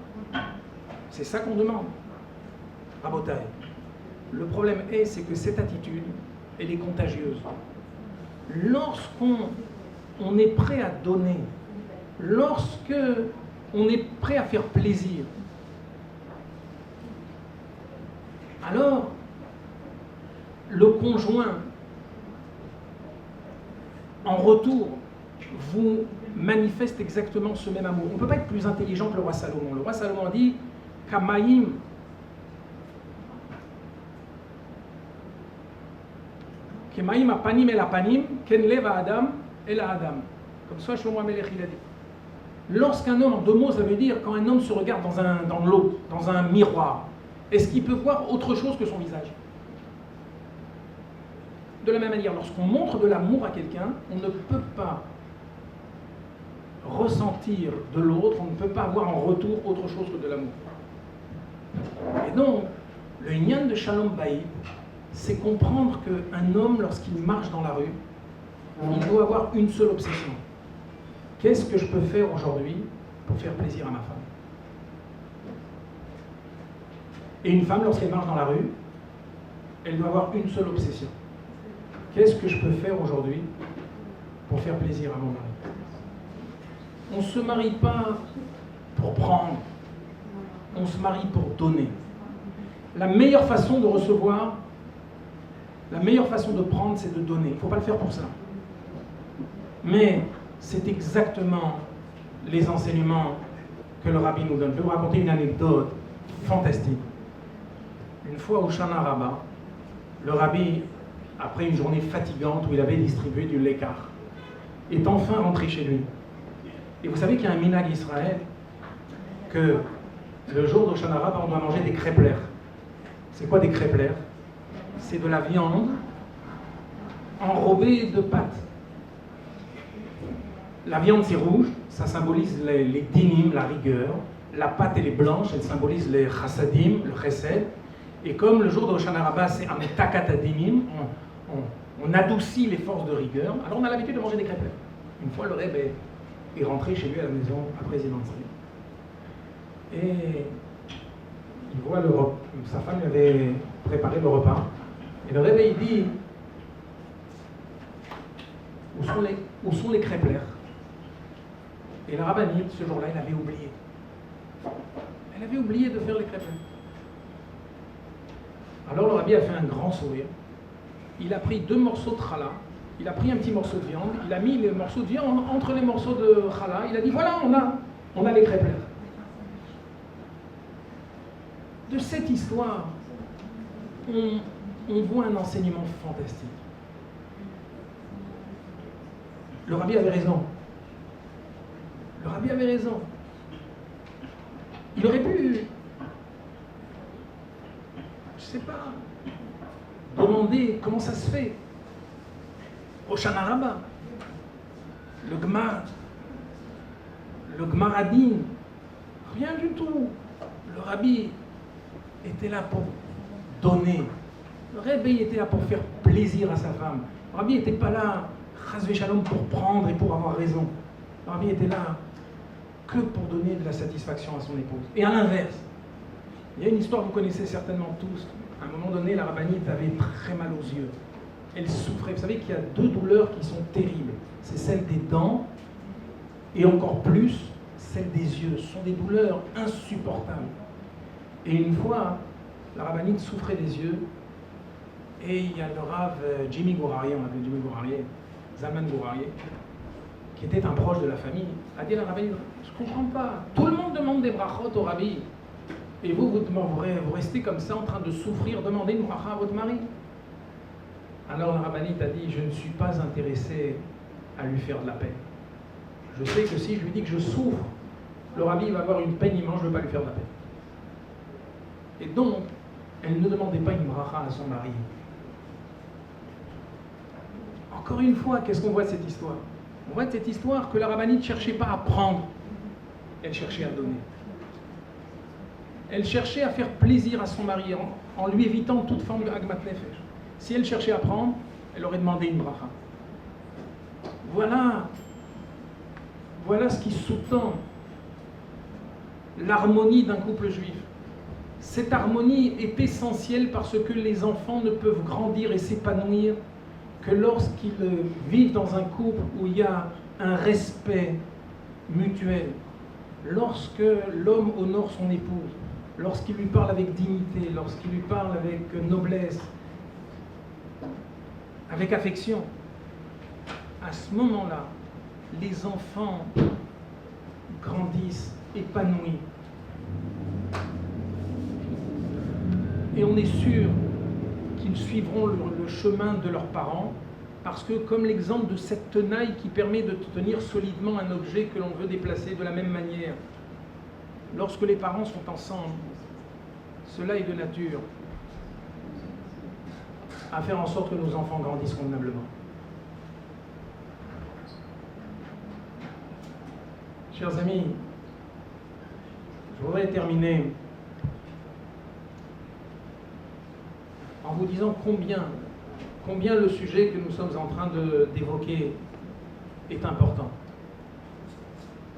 C'est ça qu'on demande. Rabotaï. Le problème c'est que cette attitude, elle est contagieuse. Lorsqu'on est prêt à donner, lorsque on est prêt à faire plaisir, alors le conjoint, en retour, vous manifeste exactement ce même amour. On ne peut pas être plus intelligent que le roi Salomon. Le roi Salomon a dit Kamaïm, Kemaïm apanim el apanim, ken lev adam el adam. Comme ça, Shlomo HaMelech il a dit. Lorsqu'un homme, en 2 mots, ça veut dire quand un homme se regarde dans l'eau, dans un miroir, est-ce qu'il peut voir autre chose que son visage? De la même manière, lorsqu'on montre de l'amour à quelqu'un, on ne peut pas ressentir de l'autre, on ne peut pas avoir en retour autre chose que de l'amour. Et donc, le Inyan de Shalom Bayit, c'est comprendre qu'un homme, lorsqu'il marche dans la rue, il doit avoir une seule obsession. Qu'est-ce que je peux faire aujourd'hui pour faire plaisir à ma femme? Et une femme, lorsqu'elle marche dans la rue, elle doit avoir une seule obsession. Qu'est-ce que je peux faire aujourd'hui pour faire plaisir à mon mari? On ne se marie pas pour prendre, on se marie pour donner. La meilleure façon de recevoir, la meilleure façon de prendre, c'est de donner. Il ne faut pas le faire pour ça. Mais c'est exactement les enseignements que le rabbi nous donne. Je vais vous raconter une anecdote fantastique. Une fois au Shana Rabbah, le rabbi, après une journée fatigante où il avait distribué du lékar, est enfin rentré chez lui. Et vous savez qu'il y a un minhag Israël que le jour de Shana Rabbah, on doit manger des crêpelers. C'est quoi des crêpelers? C'est de la viande enrobée de pâte. La viande c'est rouge, ça symbolise les dinim, la rigueur. La pâte elle est blanche, elle symbolise les chassadim, le chesed. Et comme le jour de Hoshana Rabbah c'est un takatadinim, on adoucit les forces de rigueur, alors on a l'habitude de manger des crêpes. Une fois le Rebbe est rentré chez lui à la maison après les évanouissements. Et il voit le repas. Sa femme lui avait préparé le repas. Et le Rebbe il dit où sont les crêpelers? Et la rabbinite, ce jour-là, elle avait oublié. Elle avait oublié de faire les crêpelers. Alors le rabbi a fait un grand sourire. Il a pris 2 morceaux de challah. Il a pris un petit morceau de viande. Il a mis les morceaux de viande entre les morceaux de challah. Il a dit voilà, on a les crêpelers. De cette histoire, on voit un enseignement fantastique. Le rabbi avait raison. Le rabbi avait raison. Il aurait pu, je sais pas, demander comment ça se fait. Au Shana Rabbah, le Gmar Adin, rien du tout. Le rabbi était là pour donner. Le rabbi était là pour faire plaisir à sa femme. Le rabbi n'était pas là, chas v'shalom, pour prendre et pour avoir raison. Le rabbi était là que pour donner de la satisfaction à son épouse. Et à l'inverse, il y a une histoire que vous connaissez certainement tous. À un moment donné, la rabbinite avait très mal aux yeux. Elle souffrait. Vous savez qu'il y a deux douleurs qui sont terribles. C'est celle des dents et encore plus celle des yeux. Ce sont des douleurs insupportables. Et une fois, la rabbinite souffrait des yeux et il y a le Rav Jimmy Gourarié, on l'appelait Jimmy Gourarié, Zalman Gourarié, qui était un proche de la famille, a dit à la rabbinite, je ne comprends pas, tout le monde demande des brachot au rabbi, et vous restez comme ça en train de souffrir, demandez une bracha à votre mari. Alors la rabbinite a dit, je ne suis pas intéressé à lui faire de la peine. Je sais que si je lui dis que je souffre, le rabbi va avoir une peine immense, je ne veux pas lui faire de la peine. Et donc, elle ne demandait pas une bracha à son mari. Encore une fois, qu'est-ce qu'on voit de cette histoire? On voit de cette histoire que la rabbinite ne cherchait pas à prendre, elle cherchait à donner. Elle cherchait à faire plaisir à son mari en lui évitant toute forme de hagmat nefesh. Si elle cherchait à prendre, elle aurait demandé une bracha. Voilà ce qui sous-tend l'harmonie d'un couple juif. Cette harmonie est essentielle parce que les enfants ne peuvent grandir et s'épanouir que lorsqu'ils vivent dans un couple où il y a un respect mutuel, lorsque l'homme honore son épouse, lorsqu'il lui parle avec dignité, lorsqu'il lui parle avec noblesse, avec affection. À ce moment-là, les enfants grandissent épanouis. Et on est sûr qu'ils suivront le chemin de leurs parents, parce que comme l'exemple de cette tenaille qui permet de tenir solidement un objet que l'on veut déplacer de la même manière, lorsque les parents sont ensemble, cela est de nature à faire en sorte que nos enfants grandissent convenablement. Chers amis, je voudrais terminer en vous disant combien le sujet que nous sommes en train d'évoquer est important.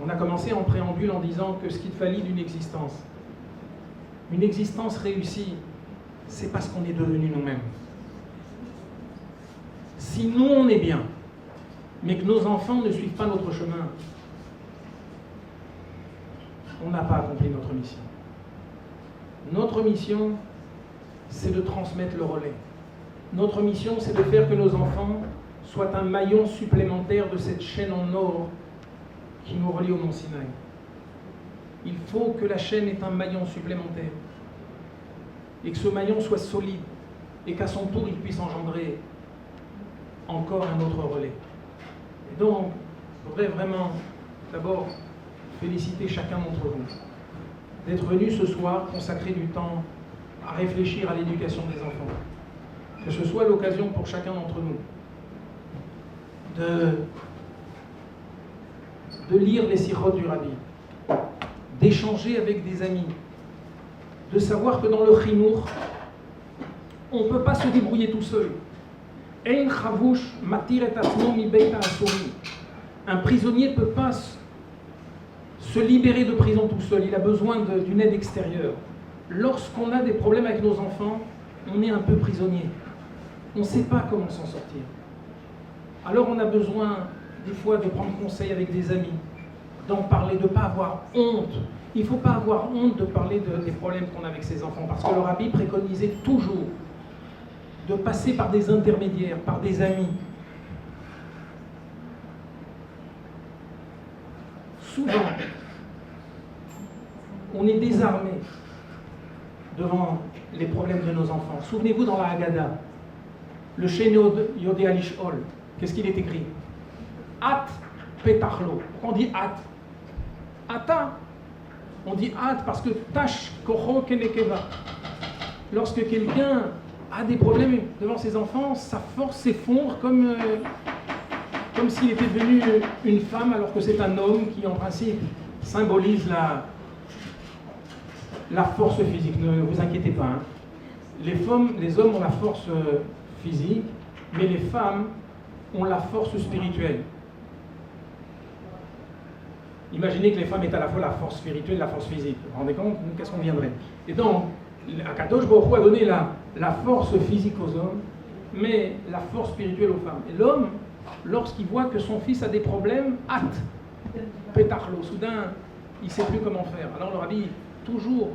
On a commencé en préambule en disant que ce qu'il fallait d'une existence, une existence réussie, c'est parce qu'on est devenu nous-mêmes. Si nous on est bien, mais que nos enfants ne suivent pas notre chemin, on n'a pas accompli notre mission. Notre mission, c'est de transmettre le relais. Notre mission, c'est de faire que nos enfants soient un maillon supplémentaire de cette chaîne en or qui nous relie au mont Sinaï. Il faut que la chaîne ait un maillon supplémentaire et que ce maillon soit solide et qu'à son tour, il puisse engendrer encore un autre relais. Et donc, je voudrais vraiment d'abord féliciter chacun d'entre vous d'être venu ce soir consacrer du temps à réfléchir à l'éducation des enfants. Que ce soit l'occasion pour chacun d'entre nous de lire les sirots du rabbi, d'échanger avec des amis, de savoir que dans le chinour, on ne peut pas se débrouiller tout seul. Ein chavouch matir et atzmo mi beita asuri. Un prisonnier ne peut pas se libérer de prison tout seul, il a besoin d'une aide extérieure. Lorsqu'on a des problèmes avec nos enfants, on est un peu prisonnier. On ne sait pas comment s'en sortir. Alors on a besoin des fois de prendre conseil avec des amis, d'en parler, de ne pas avoir honte. Il ne faut pas avoir honte de parler des problèmes qu'on a avec ses enfants, parce que le rabbi préconisait toujours de passer par des intermédiaires, par des amis. Souvent, on est désarmé devant les problèmes de nos enfants. Souvenez-vous dans la Haggadah, le Shenod Yodé Lishol, qu'est-ce qu'il est écrit? At petachlo. Pourquoi on dit at? Ata. On dit at parce que tash kocho kenekeva. Lorsque quelqu'un a des problèmes devant ses enfants, sa force s'effondre comme s'il était devenu une femme alors que c'est un homme qui en principe symbolise la force physique. Ne vous inquiétez pas. Hein. Les hommes ont la force physique, mais les femmes ont la force spirituelle. Imaginez que les femmes aient à la fois la force spirituelle et la force physique. Vous vous rendez compte? Qu'est-ce qu'on viendrait? Et donc, Akadosh Baruch Hu a donné la force physique aux hommes, mais la force spirituelle aux femmes. Et l'homme, lorsqu'il voit que son fils a des problèmes, hâte, pétachlo, soudain, il ne sait plus comment faire. Alors le rabbi, toujours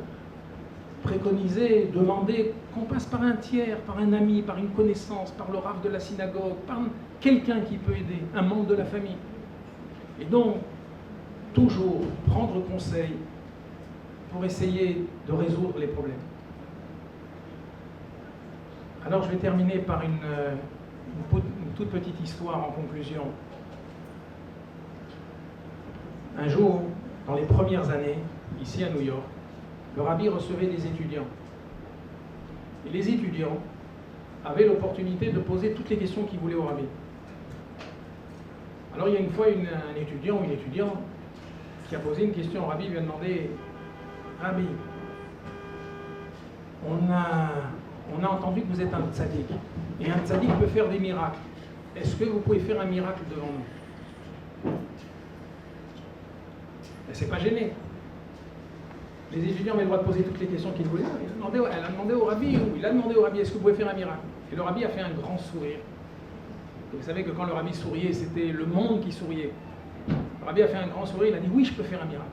préconisé, demandé qu'on passe par un tiers, par un ami, par une connaissance, par le rav de la synagogue, par quelqu'un qui peut aider, un membre de la famille. Et donc, toujours prendre conseil pour essayer de résoudre les problèmes. Alors je vais terminer par une toute petite histoire en conclusion. Un jour, dans les premières années, ici à New York, le rabbi recevait des étudiants. Et les étudiants avaient l'opportunité de poser toutes les questions qu'ils voulaient au rabbi. Alors il y a une fois un étudiant ou une étudiante qui a posé une question au rabbi, lui a demandé « Rabbi, on a entendu que vous êtes un tzaddik, et un tzaddik peut faire des miracles. Est-ce que vous pouvez faire un miracle devant nous ?» Elle ne s'est pas gênée. Les étudiants avaient le droit de poser toutes les questions qu'ils voulaient. Elle a demandé au rabbi, est-ce que vous pouvez faire un miracle? Et le rabbi a fait un grand sourire. Vous savez que quand le rabbi souriait, c'était le monde qui souriait. Le rabbi a fait un grand sourire, il a dit oui, je peux faire un miracle.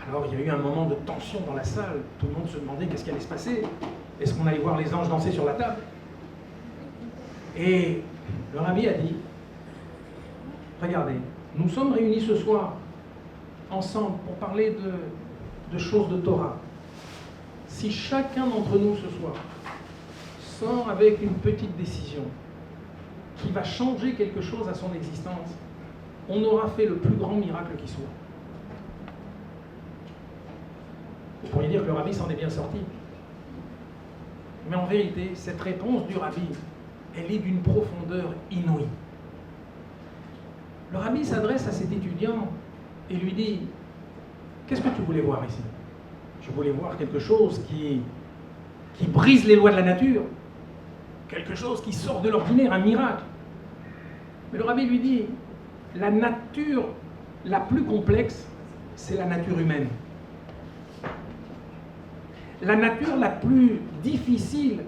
Alors il y a eu un moment de tension dans la salle, tout le monde se demandait qu'est-ce qui allait se passer. Est-ce qu'on allait voir les anges danser sur la table? Et le rabbi a dit, regardez, nous sommes réunis ce soir ensemble pour parler de choses de Torah. Si chacun d'entre nous ce soir sort avec une petite décision qui va changer quelque chose à son existence, on aura fait le plus grand miracle qui soit. Vous pourriez dire que le rabbi s'en est bien sorti. Mais en vérité, cette réponse du rabbi, elle est d'une profondeur inouïe. Le rabbi s'adresse à cet étudiant et lui dit « Qu'est-ce que tu voulais voir ici? Je voulais voir quelque chose qui brise les lois de la nature, quelque chose qui sort de l'ordinaire, un miracle. » Mais le rabbi lui dit « La nature la plus complexe, c'est la nature humaine. La nature la plus difficile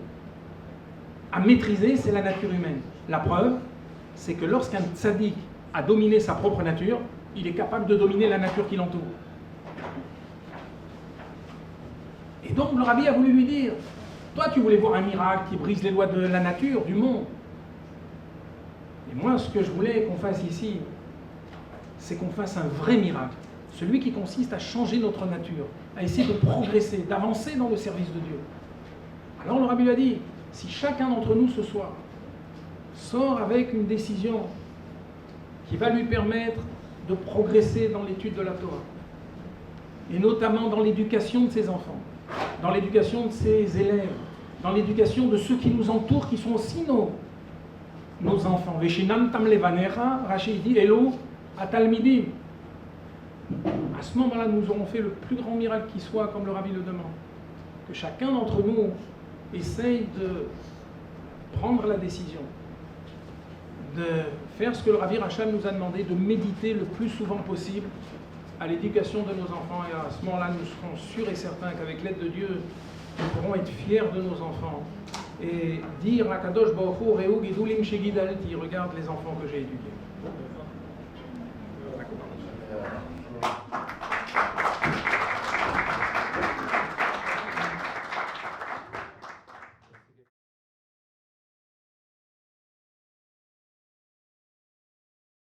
à maîtriser, c'est la nature humaine. La preuve, c'est que lorsqu'un tzaddik a dominé sa propre nature, il est capable de dominer la nature qui l'entoure. Et donc le rabbi a voulu lui dire, toi tu voulais voir un miracle qui brise les lois de la nature, du monde. Et moi ce que je voulais qu'on fasse ici, c'est qu'on fasse un vrai miracle. Celui qui consiste à changer notre nature, à essayer de progresser, d'avancer dans le service de Dieu. Alors le rabbi lui a dit, si chacun d'entre nous ce soir sort avec une décision qui va lui permettre de progresser dans l'étude de la Torah, et notamment dans l'éducation de ses enfants, dans l'éducation de ses élèves, dans l'éducation de ceux qui nous entourent, qui sont aussi nos enfants. Veshinam tam levanecha, Rashi dit, Elo atalmidim. À ce moment-là, nous aurons fait le plus grand miracle qui soit, comme le rabbi le demande. Que chacun d'entre nous essaye de prendre la décision, de faire ce que le rabbi Rachel nous a demandé, de méditer le plus souvent possible à l'éducation de nos enfants. Et à ce moment-là, nous serons sûrs et certains qu'avec l'aide de Dieu, nous pourrons être fiers de nos enfants et dire à Kadosh Baruch Hu, Reu Gidulim Shegidalti, regarde les enfants que j'ai éduqués.